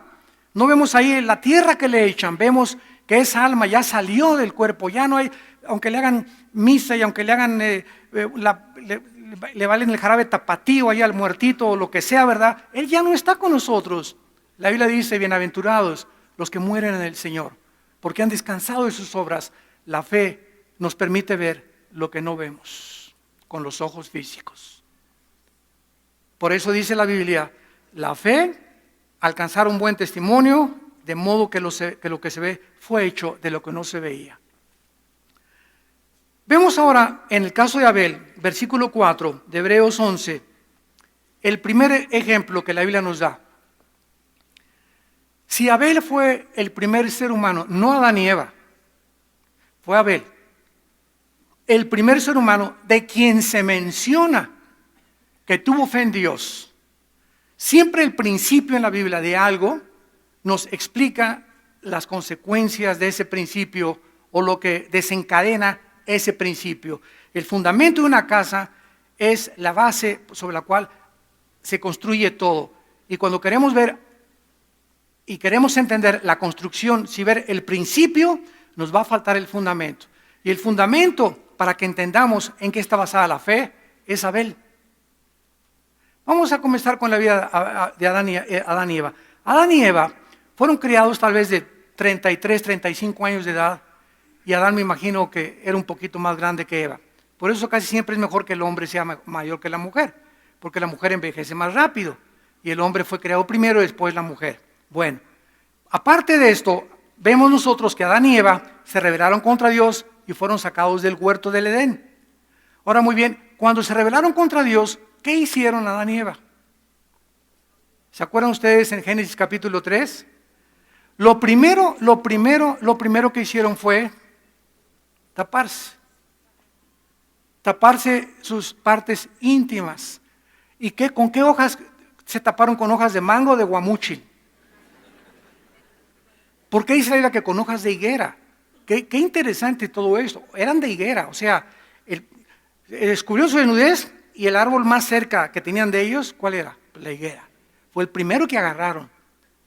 no vemos ahí la tierra que le echan, vemos que esa alma ya salió del cuerpo, ya no hay, aunque le hagan misa y aunque le hagan, le valen el jarabe tapatío ahí al muertito o lo que sea, ¿verdad? Él ya no está con nosotros. La Biblia dice, bienaventurados los que mueren en el Señor, porque han descansado de sus obras. La fe nos permite ver lo que no vemos con los ojos físicos. Por eso dice la Biblia, la fe, alcanzar un buen testimonio, de modo que lo que se ve fue hecho de lo que no se veía. Vemos ahora en el caso de Abel, versículo 4 de Hebreos 11, el primer ejemplo que la Biblia nos da. Si Abel fue el primer ser humano, no Adán y Eva, fue Abel, el primer ser humano de quien se menciona que tuvo fe en Dios. Siempre el principio en la Biblia de algo nos explica las consecuencias de ese principio o lo que desencadena ese principio. El fundamento de una casa es la base sobre la cual se construye todo. Y cuando queremos ver y queremos entender la construcción, si ver el principio, nos va a faltar el fundamento. Y el fundamento, para que entendamos en qué está basada la fe, es Abel. Vamos a comenzar con la vida de Adán y Eva. Adán y Eva fueron criados tal vez de 33, 35 años de edad, y Adán me imagino que era un poquito más grande que Eva. Por eso casi siempre es mejor que el hombre sea mayor que la mujer, porque la mujer envejece más rápido, y el hombre fue creado primero y después la mujer. Bueno, aparte de esto, vemos nosotros que Adán y Eva se rebelaron contra Dios y fueron sacados del huerto del Edén. Ahora muy bien, cuando se rebelaron contra Dios, ¿qué hicieron Adán y Eva? ¿Se acuerdan ustedes en Génesis capítulo 3? Lo primero que hicieron fue taparse. Taparse sus partes íntimas. ¿Y con qué hojas se taparon? ¿Con hojas de mango o de guamúchil? ¿Por qué dice la Biblia que con hojas de higuera? Qué interesante todo esto. Eran de higuera, o sea, descubrió su desnudez y el árbol más cerca que tenían de ellos, ¿cuál era? La higuera. Fue el primero que agarraron,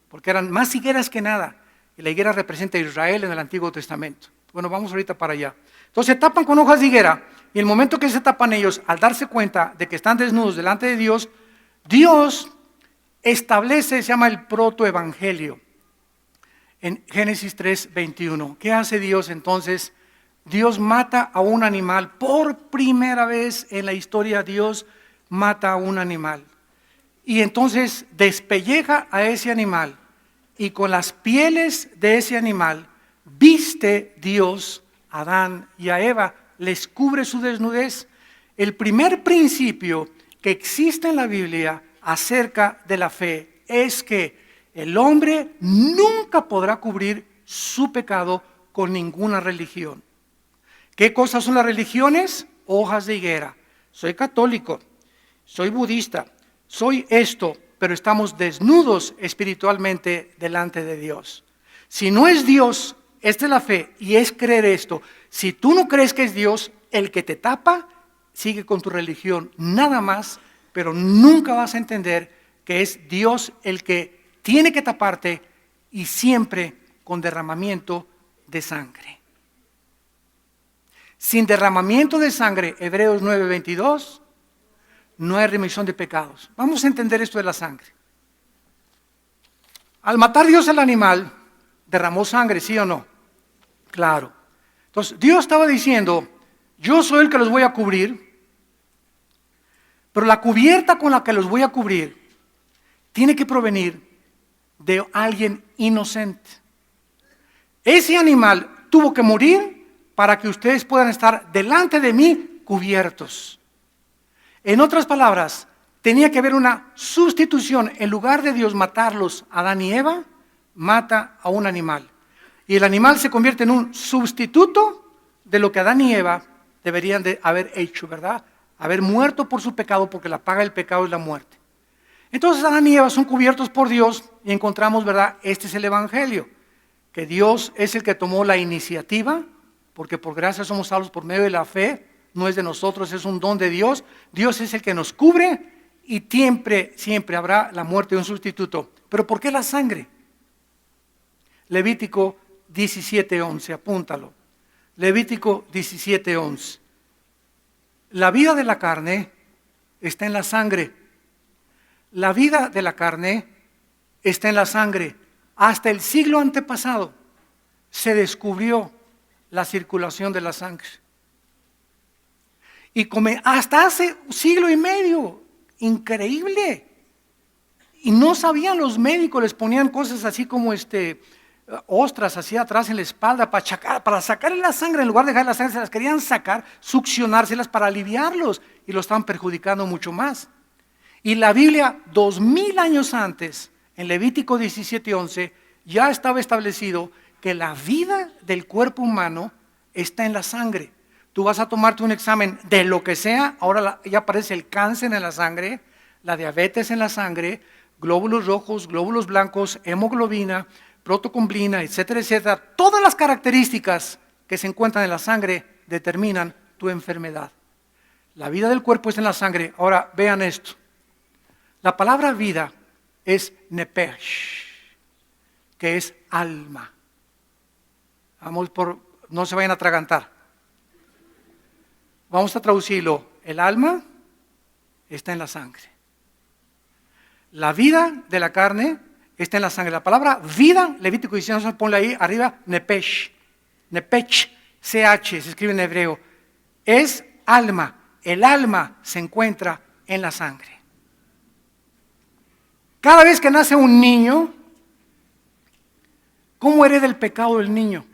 porque eran más higueras que nada. Y la higuera representa a Israel en el Antiguo Testamento. Bueno, vamos ahorita para allá. Entonces se tapan con hojas de higuera, y el momento que se tapan ellos, al darse cuenta de que están desnudos delante de Dios, Dios establece, se llama el protoevangelio. En Génesis 3:21. ¿Qué hace Dios entonces? Dios mata a un animal. Por primera vez en la historia Dios mata a un animal. Y entonces despelleja a ese animal. Y con las pieles de ese animal viste Dios a Adán y a Eva. Les cubre su desnudez. El primer principio que existe en la Biblia acerca de la fe es que el hombre nunca podrá cubrir su pecado con ninguna religión. ¿Qué cosas son las religiones? Hojas de higuera. Soy católico, soy budista, soy esto, pero estamos desnudos espiritualmente delante de Dios. Si no es Dios, esta es la fe y es creer esto. Si tú no crees que es Dios el que te tapa, sigue con tu religión nada más, pero nunca vas a entender que es Dios el que tiene que taparte y siempre con derramamiento de sangre. Sin derramamiento de sangre, Hebreos 9:22, no hay remisión de pecados. Vamos a entender esto de la sangre. Al matar Dios al animal, derramó sangre, ¿sí o no? Claro. Entonces, Dios estaba diciendo, yo soy el que los voy a cubrir, pero la cubierta con la que los voy a cubrir tiene que provenir de alguien inocente. Ese animal tuvo que morir para que ustedes puedan estar delante de mí cubiertos. En otras palabras, tenía que haber una sustitución. En lugar de Dios matarlos, Adán y Eva, mata a un animal. Y el animal se convierte en un sustituto de lo que Adán y Eva deberían de haber hecho, ¿verdad? Haber muerto por su pecado, porque la paga del pecado es la muerte. Entonces Adán y Eva son cubiertos por Dios y encontramos, ¿verdad? Este es el Evangelio, que Dios es el que tomó la iniciativa, porque por gracia somos salvos por medio de la fe, no es de nosotros, es un don de Dios. Dios es el que nos cubre y siempre habrá la muerte de un sustituto. ¿Pero por qué la sangre? Levítico 17:11, apúntalo. Levítico 17:11. La vida de la carne está en la sangre. La vida de la carne está en la sangre. Hasta el siglo antepasado se descubrió la circulación de la sangre. Y hasta hace un siglo y medio, increíble. Y no sabían los médicos, les ponían cosas así como ostras así atrás en la espalda para sacarle la sangre. En lugar de dejar la sangre, se las querían sacar, succionárselas para aliviarlos. Y lo estaban perjudicando mucho más. Y la Biblia, 2000 años antes, en Levítico 17:11, ya estaba establecido que la vida del cuerpo humano está en la sangre. Tú vas a tomarte un examen de lo que sea, ahora ya aparece el cáncer en la sangre, la diabetes en la sangre, glóbulos rojos, glóbulos blancos, hemoglobina, protocomblina, etcétera, etcétera. Todas las características que se encuentran en la sangre determinan tu enfermedad. La vida del cuerpo está en la sangre. Ahora vean esto. La palabra vida es nepesh, que es alma. No se vayan a atragantar. Vamos a traducirlo. El alma está en la sangre. La vida de la carne está en la sangre. La palabra vida, Levítico 19, ponle ahí arriba, nepesh. Nepech, CH, se escribe en hebreo. Es alma. El alma se encuentra en la sangre. Cada vez que nace un niño, ¿cómo hereda el pecado del niño?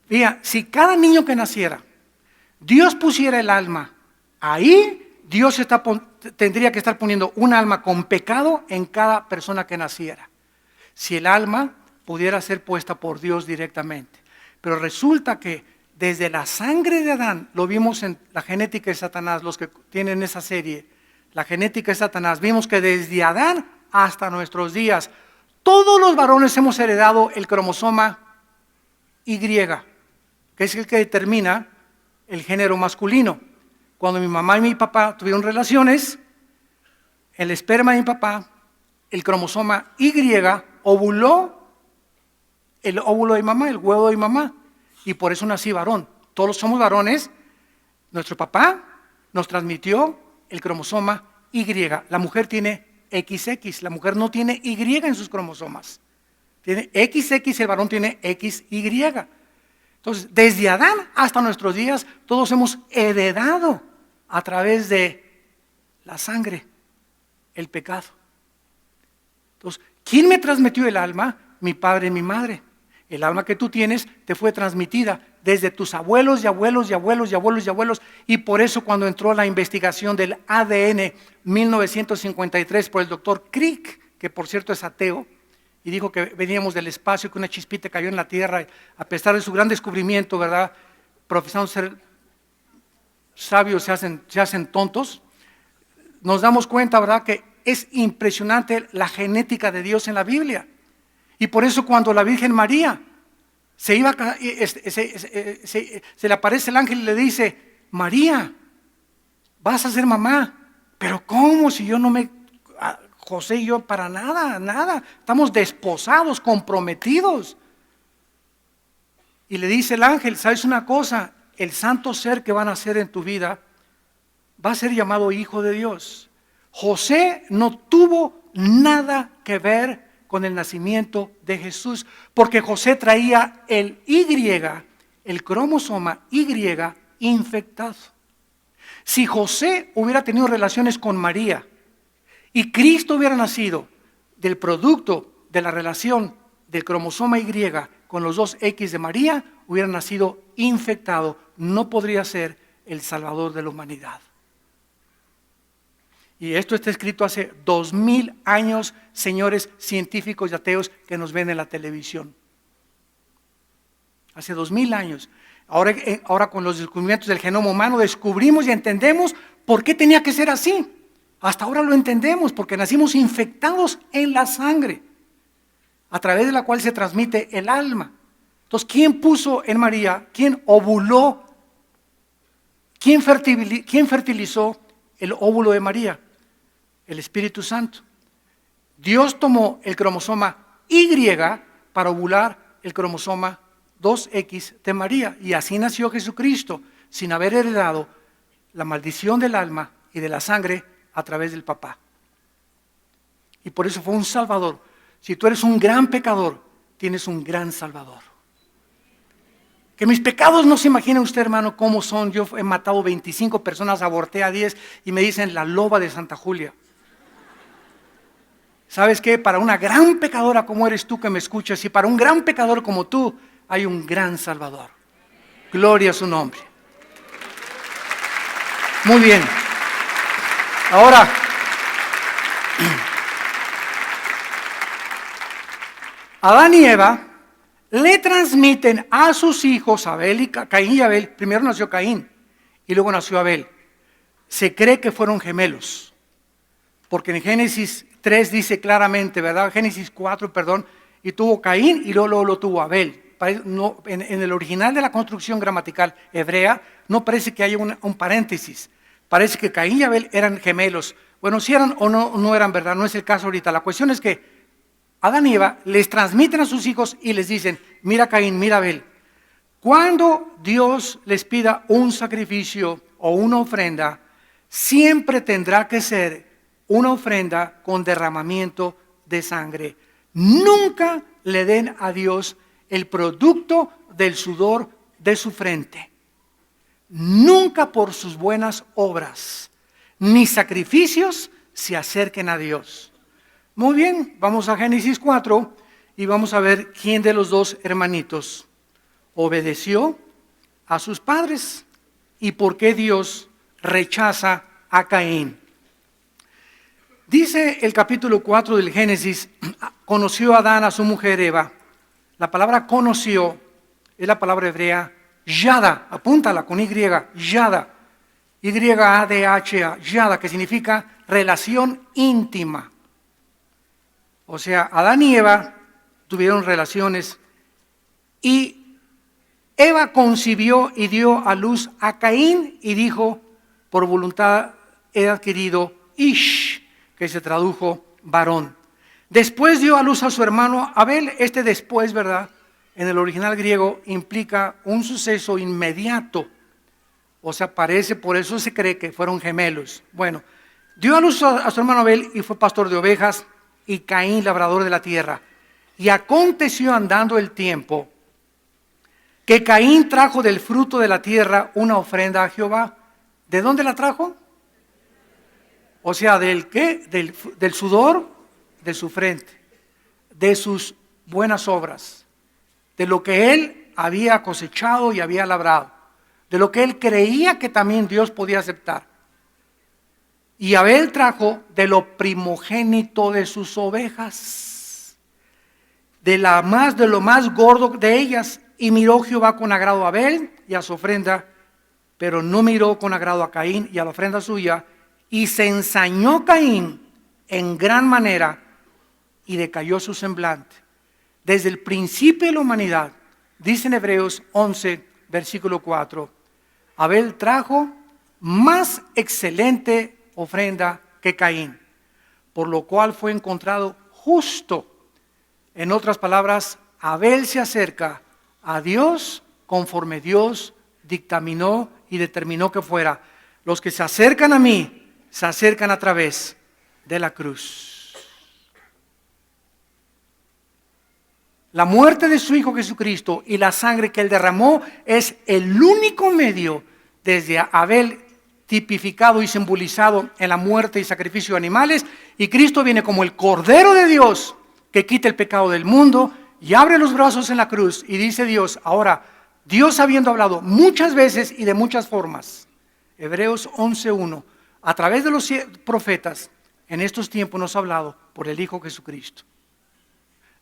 Mira, si cada niño que naciera, Dios pusiera el alma ahí, Dios tendría que estar poniendo un alma con pecado en cada persona que naciera. Si el alma pudiera ser puesta por Dios directamente. Pero resulta que desde la sangre de Adán, lo vimos en la genética de Satanás, los que tienen esa serie, la genética de Satanás, vimos que desde Adán hasta nuestros días, todos los varones hemos heredado el cromosoma Y, que es el que determina el género masculino. Cuando mi mamá y mi papá tuvieron relaciones, el esperma de mi papá, el cromosoma Y, ovuló el óvulo de mi mamá, el huevo de mi mamá, y por eso nací varón. Todos somos varones. Nuestro papá nos transmitió el cromosoma Y. La mujer tiene XX, la mujer no tiene Y en sus cromosomas. Tiene XX, el varón tiene XY. Entonces, desde Adán hasta nuestros días, todos hemos heredado a través de la sangre el pecado. Entonces, ¿quién me transmitió el alma? Mi padre y mi madre. El alma que tú tienes te fue transmitida desde tus abuelos y abuelos y abuelos y abuelos y abuelos. Y por eso cuando entró la investigación del ADN 1953 por el doctor Crick, que por cierto es ateo, y dijo que veníamos del espacio, que una chispita cayó en la tierra, a pesar de su gran descubrimiento, ¿verdad? Profesando ser sabios se hacen tontos. Nos damos cuenta, ¿verdad?, que es impresionante la genética de Dios en la Biblia. Y por eso cuando la Virgen María se le aparece el ángel y le dice, María, vas a ser mamá. Pero ¿cómo? Si yo no me... José y yo para nada. Estamos desposados, comprometidos. Y le dice el ángel, ¿sabes una cosa? El santo ser que van a nacer en tu vida va a ser llamado Hijo de Dios. José no tuvo nada que ver con el nacimiento de Jesús, porque José traía el Y, el cromosoma Y infectado. Si José hubiera tenido relaciones con María y Cristo hubiera nacido del producto de la relación del cromosoma Y con los dos X de María, hubiera nacido infectado, no podría ser el Salvador de la humanidad. Y esto está escrito hace 2000 años, señores científicos y ateos que nos ven en la televisión. Hace 2000 años. Ahora con los descubrimientos del genoma humano descubrimos y entendemos por qué tenía que ser así. Hasta ahora lo entendemos, porque nacimos infectados en la sangre, a través de la cual se transmite el alma. Entonces, ¿quién puso en María? ¿Quién ovuló? ¿Quién fertilizó el óvulo de María? El Espíritu Santo. Dios tomó el cromosoma Y para ovular el cromosoma 2X de María, y así nació Jesucristo, sin haber heredado la maldición del alma y de la sangre a través del papá. Y por eso fue un Salvador. Si tú eres un gran pecador, tienes un gran Salvador. Que mis pecados no se imagina usted, hermano, cómo son. Yo he matado 25 personas, aborté a 10 y me dicen la loba de Santa Julia. ¿Sabes qué? Para una gran pecadora como eres tú que me escuchas, y para un gran pecador como tú, hay un gran Salvador. Gloria a su nombre. Muy bien. Ahora, Adán y Eva le transmiten a sus hijos, Caín y Abel. Primero nació Caín y luego nació Abel. Se cree que fueron gemelos, porque en Génesis 3 dice claramente, ¿verdad? Génesis 4, perdón, y tuvo Caín y luego lo tuvo Abel. No, en el original de la construcción gramatical hebrea no parece que haya un paréntesis. Parece que Caín y Abel eran gemelos. Bueno, si eran o no, no eran verdad, no es el caso ahorita. La cuestión es que Adán y Eva les transmiten a sus hijos y les dicen, mira Caín, mira Abel. Cuando Dios les pida un sacrificio o una ofrenda, siempre tendrá que ser una ofrenda con derramamiento de sangre. Nunca le den a Dios el producto del sudor de su frente. Nunca por sus buenas obras, ni sacrificios se acerquen a Dios. Muy bien, vamos a Génesis 4 y vamos a ver quién de los dos hermanitos obedeció a sus padres y por qué Dios rechaza a Caín. Dice el capítulo 4 del Génesis, conoció Adán a su mujer Eva. La palabra conoció es la palabra hebrea yada, apúntala con Y, yada, Y-A-D-H-A, yada, que significa relación íntima. O sea, Adán y Eva tuvieron relaciones y Eva concibió y dio a luz a Caín y dijo, por voluntad he adquirido Ish, que se tradujo varón. Después dio a luz a su hermano Abel. Este después, ¿verdad? En el original griego implica un suceso inmediato. O sea, parece, por eso se cree que fueron gemelos. Bueno, dio a luz a su hermano Abel y fue pastor de ovejas y Caín labrador de la tierra. Y aconteció andando el tiempo que Caín trajo del fruto de la tierra una ofrenda a Jehová. ¿De dónde la trajo? O sea, ¿del qué? Del sudor de su frente, de sus buenas obras, de lo que él había cosechado y había labrado, de lo que él creía que también Dios podía aceptar. Y Abel trajo de lo primogénito de sus ovejas, de lo más gordo de ellas. Y miró Jehová con agrado a Abel y a su ofrenda, pero no miró con agrado a Caín y a la ofrenda suya. Y se ensañó Caín en gran manera y decayó su semblante. Desde el principio de la humanidad, dice en Hebreos 11, versículo 4, Abel trajo más excelente ofrenda que Caín, por lo cual fue encontrado justo. En otras palabras, Abel se acerca a Dios conforme Dios dictaminó y determinó que fuera. Los que se acercan a mí, se acercan a través de la cruz. La muerte de su Hijo Jesucristo y la sangre que Él derramó es el único medio desde Abel tipificado y simbolizado en la muerte y sacrificio de animales, y Cristo viene como el Cordero de Dios que quita el pecado del mundo y abre los brazos en la cruz y dice Dios, ahora, Dios habiendo hablado muchas veces y de muchas formas, Hebreos 11:1, a través de los profetas, en estos tiempos nos ha hablado por el Hijo Jesucristo.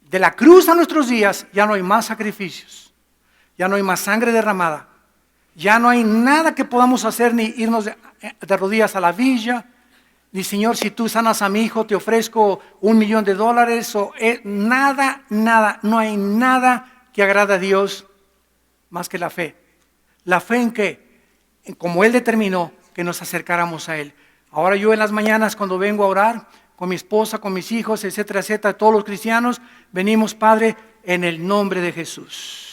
De la cruz a nuestros días ya no hay más sacrificios, ya no hay más sangre derramada, ya no hay nada que podamos hacer, ni irnos de rodillas a la villa, ni Señor, si tú sanas a mi hijo te ofrezco $1,000,000 o nada, no hay nada que agrade a Dios más que la fe. La fe en que, como Él determinó, que nos acercáramos a Él. Ahora yo en las mañanas cuando vengo a orar con mi esposa, con mis hijos, etcétera, etcétera, todos los cristianos, venimos, Padre, en el nombre de Jesús.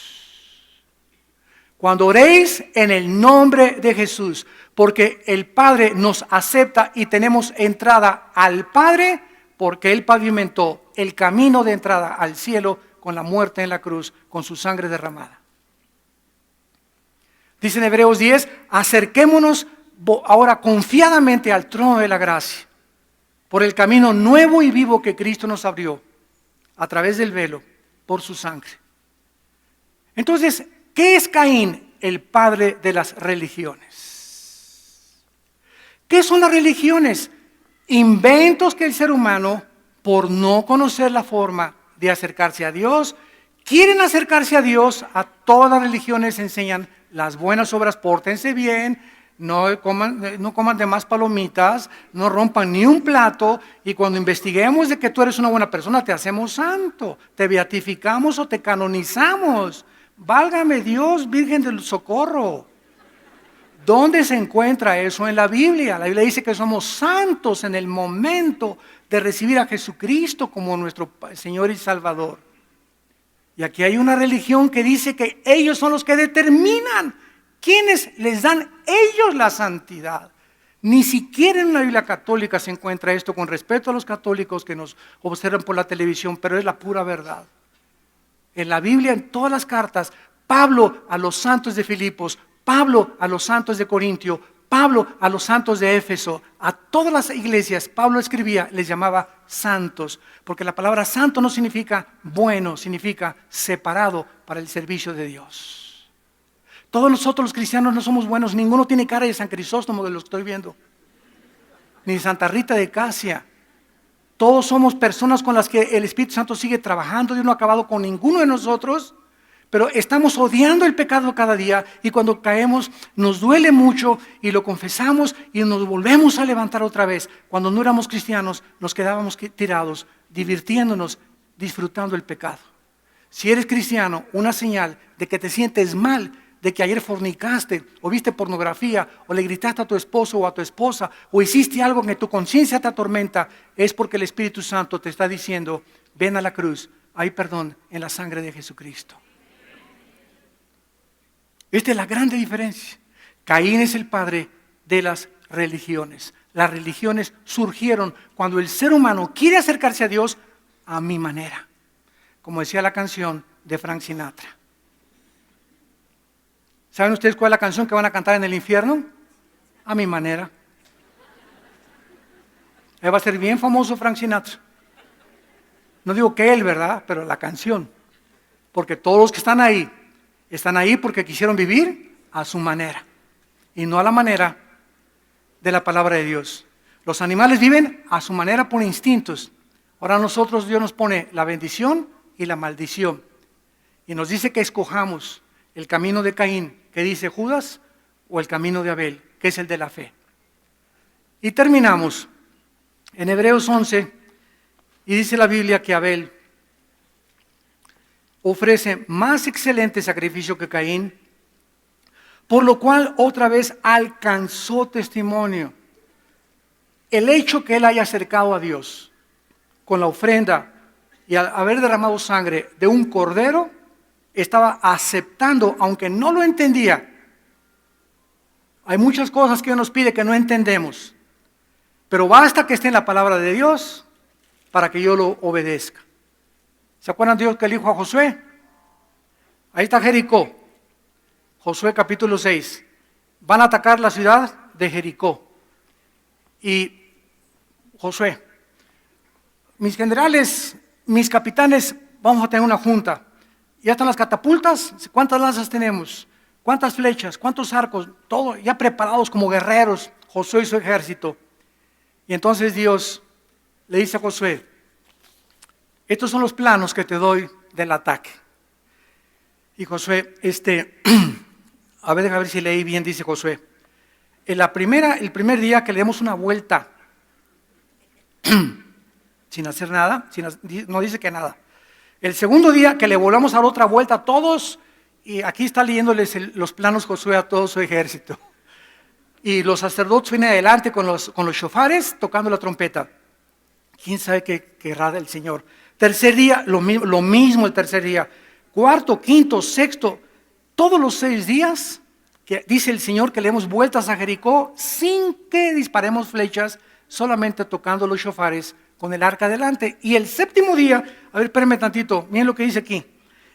Cuando oréis en el nombre de Jesús, porque el Padre nos acepta y tenemos entrada al Padre, porque Él pavimentó el camino de entrada al cielo con la muerte en la cruz, con su sangre derramada. Dice en Hebreos 10, acerquémonos ahora confiadamente al trono de la gracia, por el camino nuevo y vivo que Cristo nos abrió, a través del velo, por su sangre. Entonces, ¿qué es Caín? El padre de las religiones. ¿Qué son las religiones? Inventos que el ser humano, por no conocer la forma de acercarse a Dios, quieren acercarse a Dios. A todas las religiones enseñan las buenas obras, pórtense bien, no coman de más palomitas, no rompan ni un plato, y cuando investiguemos de que tú eres una buena persona, te hacemos santo, te beatificamos o te canonizamos. Válgame Dios, Virgen del Socorro. ¿Dónde se encuentra eso en la Biblia? La Biblia dice que somos santos en el momento de recibir a Jesucristo como nuestro Señor y Salvador. Y aquí hay una religión que dice que ellos son los que determinan quiénes les dan ellos la santidad. Ni siquiera en la Biblia católica se encuentra esto, con respeto a los católicos que nos observan por la televisión, pero es la pura verdad. En la Biblia, en todas las cartas, Pablo a los santos de Filipos, Pablo a los santos de Corintio, Pablo a los santos de Éfeso, a todas las iglesias, Pablo escribía, les llamaba santos, porque la palabra santo no significa bueno, significa separado para el servicio de Dios. Todos nosotros los cristianos no somos buenos, ninguno tiene cara de San Crisóstomo de lo que estoy viendo, ni de Santa Rita de Casia. Todos somos personas con las que el Espíritu Santo sigue trabajando. Dios no ha acabado con ninguno de nosotros, pero estamos odiando el pecado cada día, y cuando caemos nos duele mucho y lo confesamos y nos volvemos a levantar otra vez. Cuando no éramos cristianos nos quedábamos tirados, divirtiéndonos, disfrutando el pecado. Si eres cristiano, una señal de que te sientes mal, de que ayer fornicaste, o viste pornografía, o le gritaste a tu esposo o a tu esposa, o hiciste algo que tu conciencia te atormenta, es porque el Espíritu Santo te está diciendo: ven a la cruz, hay perdón en la sangre de Jesucristo. Esta es la grande diferencia. Caín es el padre de las religiones. Las religiones surgieron cuando el ser humano quiere acercarse a Dios a mi manera, como decía la canción de Frank Sinatra. ¿Saben ustedes cuál es la canción que van a cantar en el infierno? A mi manera. Ahí va a ser bien famoso Frank Sinatra. No digo que él, ¿verdad? Pero la canción. Porque todos los que están ahí porque quisieron vivir a su manera y no a la manera de la palabra de Dios. Los animales viven a su manera por instintos. Ahora nosotros, Dios nos pone la bendición y la maldición, y nos dice que escojamos el camino de Caín, que dice Judas, o el camino de Abel, que es el de la fe. Y terminamos en Hebreos 11, y dice la Biblia que Abel ofrece más excelente sacrificio que Caín, por lo cual otra vez alcanzó testimonio. El hecho que él haya acercado a Dios con la ofrenda y al haber derramado sangre de un cordero, estaba aceptando, aunque no lo entendía. Hay muchas cosas que Dios nos pide que no entendemos, pero basta que esté en la palabra de Dios para que yo lo obedezca. ¿Se acuerdan Dios que le dijo a Josué? Ahí está Jericó. Josué capítulo 6. Van a atacar la ciudad de Jericó. Y Josué: mis generales, mis capitanes, vamos a tener una junta. Ya están las catapultas. ¿Cuántas lanzas tenemos? ¿Cuántas flechas? ¿Cuántos arcos? Todo ya preparados como guerreros, Josué y su ejército. Y entonces Dios le dice a Josué: estos son los planos que te doy del ataque. Y Josué, a ver si leí bien, dice Josué: el primer día que le demos una vuelta, sin hacer nada, no dice que nada. El segundo día que le volvamos a dar otra vuelta a todos, y aquí está leyéndoles los planos Josué a todo su ejército. Y los sacerdotes vienen adelante con los shofares tocando la trompeta. ¿Quién sabe qué querrá el Señor? Tercer día, lo mismo el tercer día. Cuarto, quinto, sexto, todos los 6 días, que dice el Señor que le demos vueltas a Jericó sin que disparemos flechas, solamente tocando los shofares con el arca adelante. Y el séptimo día, a ver, espérenme tantito, miren lo que dice aquí.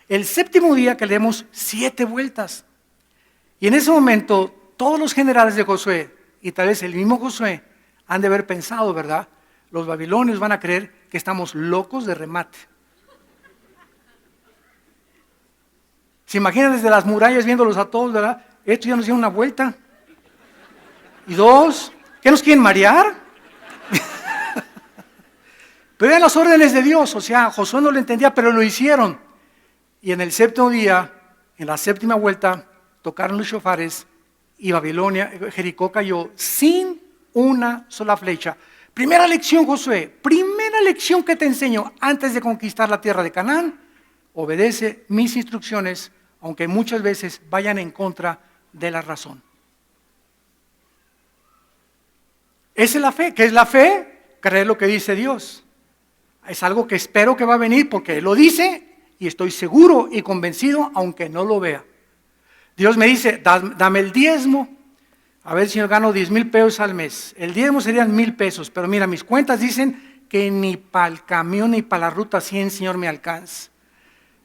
El séptimo día que le demos 7 vueltas. Y en ese momento, todos los generales de Josué, y tal vez el mismo Josué, han de haber pensado, ¿verdad? Los babilonios van a creer que estamos locos de remate. ¿Se imaginan desde las murallas viéndolos a todos, verdad? Esto ya nos dio una vuelta. Y 2, ¿qué nos quieren marear? Pero eran las órdenes de Dios, o sea, Josué no lo entendía, pero lo hicieron. Y en el séptimo día, en la séptima vuelta, tocaron los shofares y Jericó cayó sin una sola flecha. Primera lección, Josué, primera lección que te enseño antes de conquistar la tierra de Canaán: obedece mis instrucciones, aunque muchas veces vayan en contra de la razón. Esa es la fe. ¿Qué es la fe? Creer lo que dice Dios. Es algo que espero que va a venir porque Él lo dice y estoy seguro y convencido aunque no lo vea. Dios me dice, dame el diezmo. A ver si yo gano 10,000 pesos al mes. El diezmo serían 1,000 pesos, pero mira, mis cuentas dicen que ni para el camión ni para la ruta 100, Señor, me alcanza.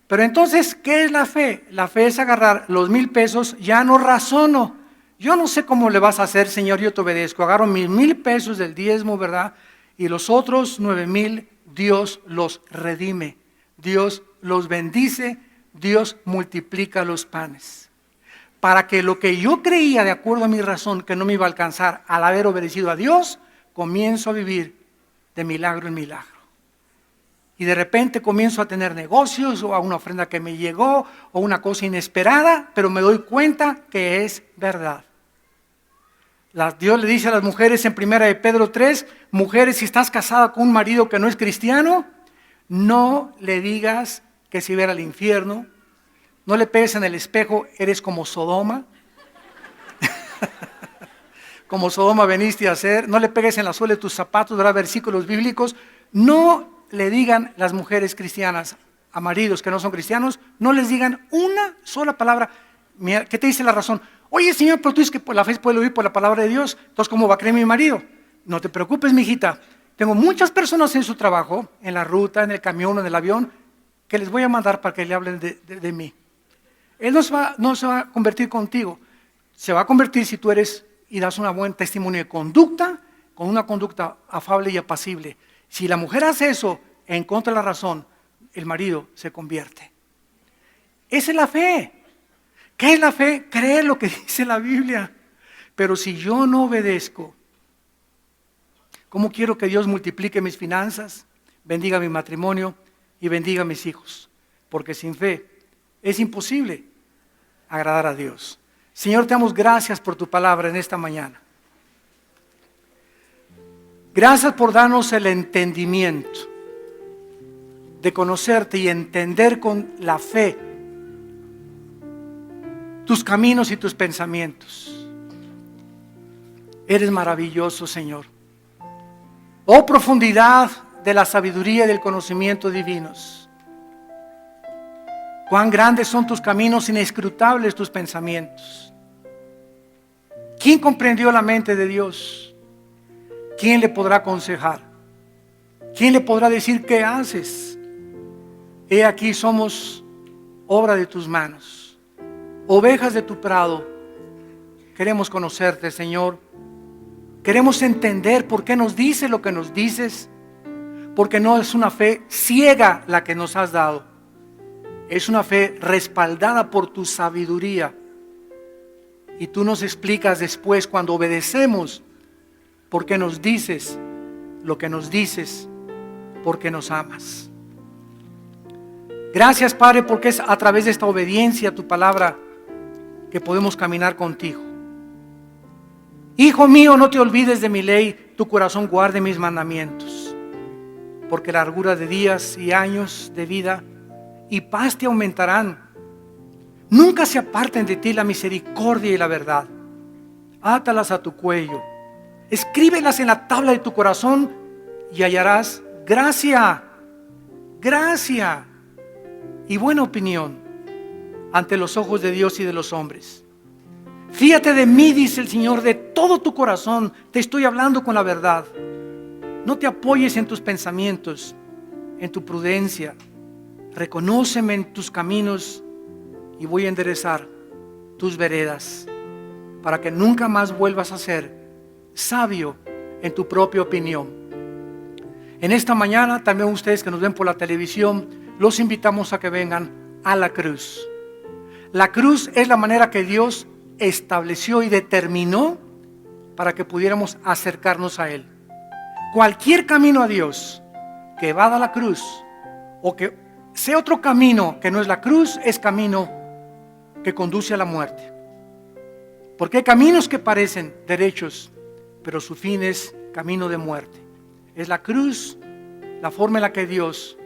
Pero entonces, ¿qué es la fe? La fe es agarrar los 1,000 pesos, ya no razono. Yo no sé cómo le vas a hacer, Señor, yo te obedezco. Agarro mis 1,000 pesos del diezmo, ¿verdad? Y los otros 9,000, Dios los redime. Dios los bendice, Dios multiplica los panes. Para que lo que yo creía de acuerdo a mi razón que no me iba a alcanzar al haber obedecido a Dios, comienzo a vivir de milagro en milagro. Y de repente comienzo a tener negocios o a una ofrenda que me llegó o una cosa inesperada, pero me doy cuenta que es verdad. Dios le dice a las mujeres en 1 de Pedro 3, mujeres, si estás casada con un marido que no es cristiano, no le digas que se va a ir al infierno. No le pegues en el espejo, eres como Sodoma. Como Sodoma veniste a ser. No le pegues en la suela de tus zapatos, ¿verdad? Versículos bíblicos. No le digan las mujeres cristianas a maridos que no son cristianos, no les digan una sola palabra. Mira, ¿qué te dice la razón? Oye, Señor, pero tú dices que por la fe puede oír por la palabra de Dios. Entonces, ¿cómo va a creer mi marido? No te preocupes, mijita. Tengo muchas personas en su trabajo, en la ruta, en el camión, en el avión, que les voy a mandar para que le hablen de mí. Él no se va a convertir contigo. Se va a convertir si tú eres y das un buen testimonio de conducta, con una conducta afable y apacible. Si la mujer hace eso en contra de la razón, el marido se convierte. Esa es la fe. ¿Qué es la fe? Creer lo que dice la Biblia. Pero si yo no obedezco, ¿cómo quiero que Dios multiplique mis finanzas, bendiga mi matrimonio y bendiga a mis hijos? Porque sin fe es imposible agradar a Dios. Señor, te damos gracias por tu palabra en esta mañana. Gracias por darnos el entendimiento de conocerte y entender con la fe tus caminos y tus pensamientos. Eres maravilloso, Señor. Oh, profundidad de la sabiduría y del conocimiento divinos. Cuán grandes son tus caminos, inescrutables tus pensamientos. ¿Quién comprendió la mente de Dios? ¿Quién le podrá aconsejar? ¿Quién le podrá decir qué haces? He aquí somos obra de tus manos, ovejas de tu prado. Queremos conocerte, Señor. Queremos entender por qué nos dices lo que nos dices, porque no es una fe ciega la que nos has dado. Es una fe respaldada por tu sabiduría. Y tú nos explicas después, cuando obedecemos, por qué nos dices lo que nos dices, porque nos amas. Gracias, Padre, porque es a través de esta obediencia a tu palabra que podemos caminar contigo. Hijo mío, no te olvides de mi ley, tu corazón guarde mis mandamientos, porque largura de días y años de vida y paz te aumentarán. Nunca se aparten de ti la misericordia y la verdad. Átalas a tu cuello, escríbelas en la tabla de tu corazón y hallarás gracia y buena opinión ante los ojos de Dios y de los hombres. Fíate de mí, dice el Señor, de todo tu corazón. Te estoy hablando con la verdad. No te apoyes en tus pensamientos, en tu prudencia. Reconóceme en tus caminos y voy a enderezar tus veredas para que nunca más vuelvas a ser sabio en tu propia opinión. En esta mañana también ustedes que nos ven por la televisión, los invitamos a que vengan a la cruz. La cruz es la manera que Dios estableció y determinó para que pudiéramos acercarnos a Él. Cualquier camino a Dios que va a la cruz o que sea otro camino que no es la cruz, es camino que conduce a la muerte. Porque hay caminos que parecen derechos, pero su fin es camino de muerte. Es la cruz, la forma en la que Dios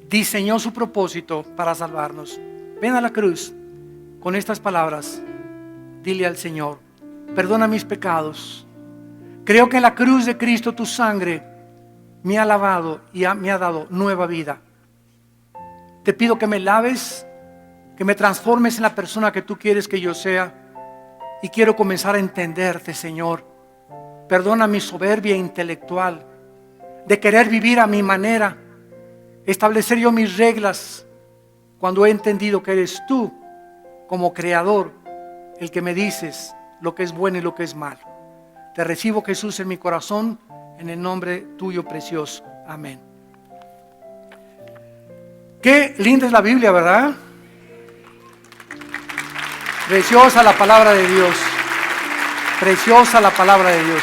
diseñó su propósito para salvarnos. Ven a la cruz con estas palabras. Dile al Señor: perdona mis pecados, Creo que en la cruz de Cristo tu sangre me ha lavado y me ha dado nueva vida. Te pido que me laves, que me transformes en la persona que tú quieres que yo sea. Y quiero comenzar a entenderte, Señor. Perdona mi soberbia intelectual de querer vivir a mi manera, establecer yo mis reglas, cuando he entendido que eres tú, como creador, el que me dices lo que es bueno y lo que es malo. Te recibo, Jesús, en mi corazón, en el nombre tuyo precioso. Amén. Qué linda es la Biblia, ¿verdad? Preciosa la palabra de Dios. Preciosa la palabra de Dios.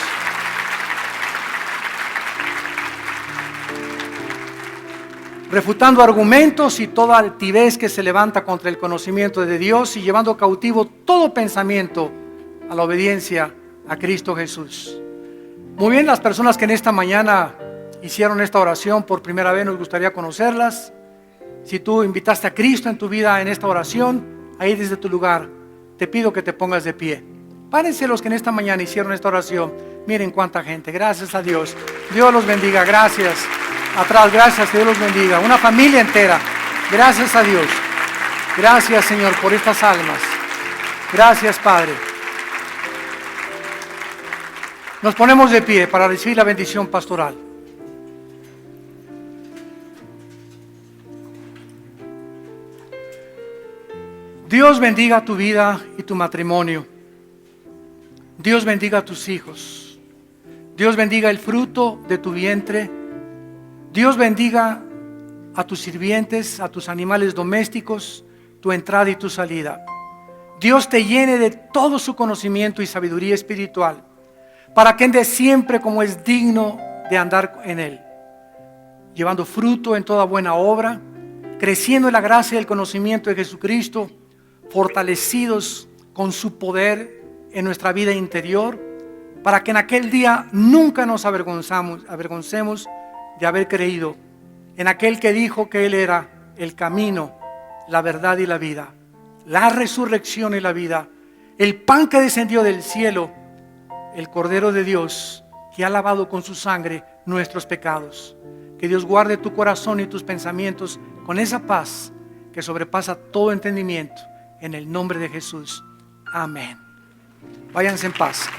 Refutando argumentos y toda altivez que se levanta contra el conocimiento de Dios y llevando cautivo todo pensamiento a la obediencia a Cristo Jesús. Muy bien, las personas que en esta mañana hicieron esta oración por primera vez, nos gustaría conocerlas. Si tú invitaste a Cristo en tu vida en esta oración, ahí desde tu lugar, te pido que te pongas de pie. Párense los que en esta mañana hicieron esta oración. Miren cuánta gente, gracias a Dios. Dios los bendiga, gracias. Atrás, gracias, que Dios los bendiga. Una familia entera, gracias a Dios. Gracias, Señor, por estas almas. Gracias, Padre. Nos ponemos de pie para recibir la bendición pastoral. Dios bendiga tu vida y tu matrimonio. Dios bendiga a tus hijos. Dios bendiga el fruto de tu vientre. Dios bendiga a tus sirvientes, a tus animales domésticos, tu entrada y tu salida. Dios te llene de todo su conocimiento y sabiduría espiritual, para que andes siempre como es digno de andar en Él, llevando fruto en toda buena obra, creciendo en la gracia y el conocimiento de Jesucristo, fortalecidos con su poder en nuestra vida interior, para que en aquel día nunca nos avergoncemos de haber creído en aquel que dijo que Él era el camino, la verdad y la vida, la resurrección y la vida, el pan que descendió del cielo, el Cordero de Dios que ha lavado con su sangre nuestros pecados. Que Dios guarde tu corazón y tus pensamientos con esa paz que sobrepasa todo entendimiento, en el nombre de Jesús. Amén. Váyanse en paz.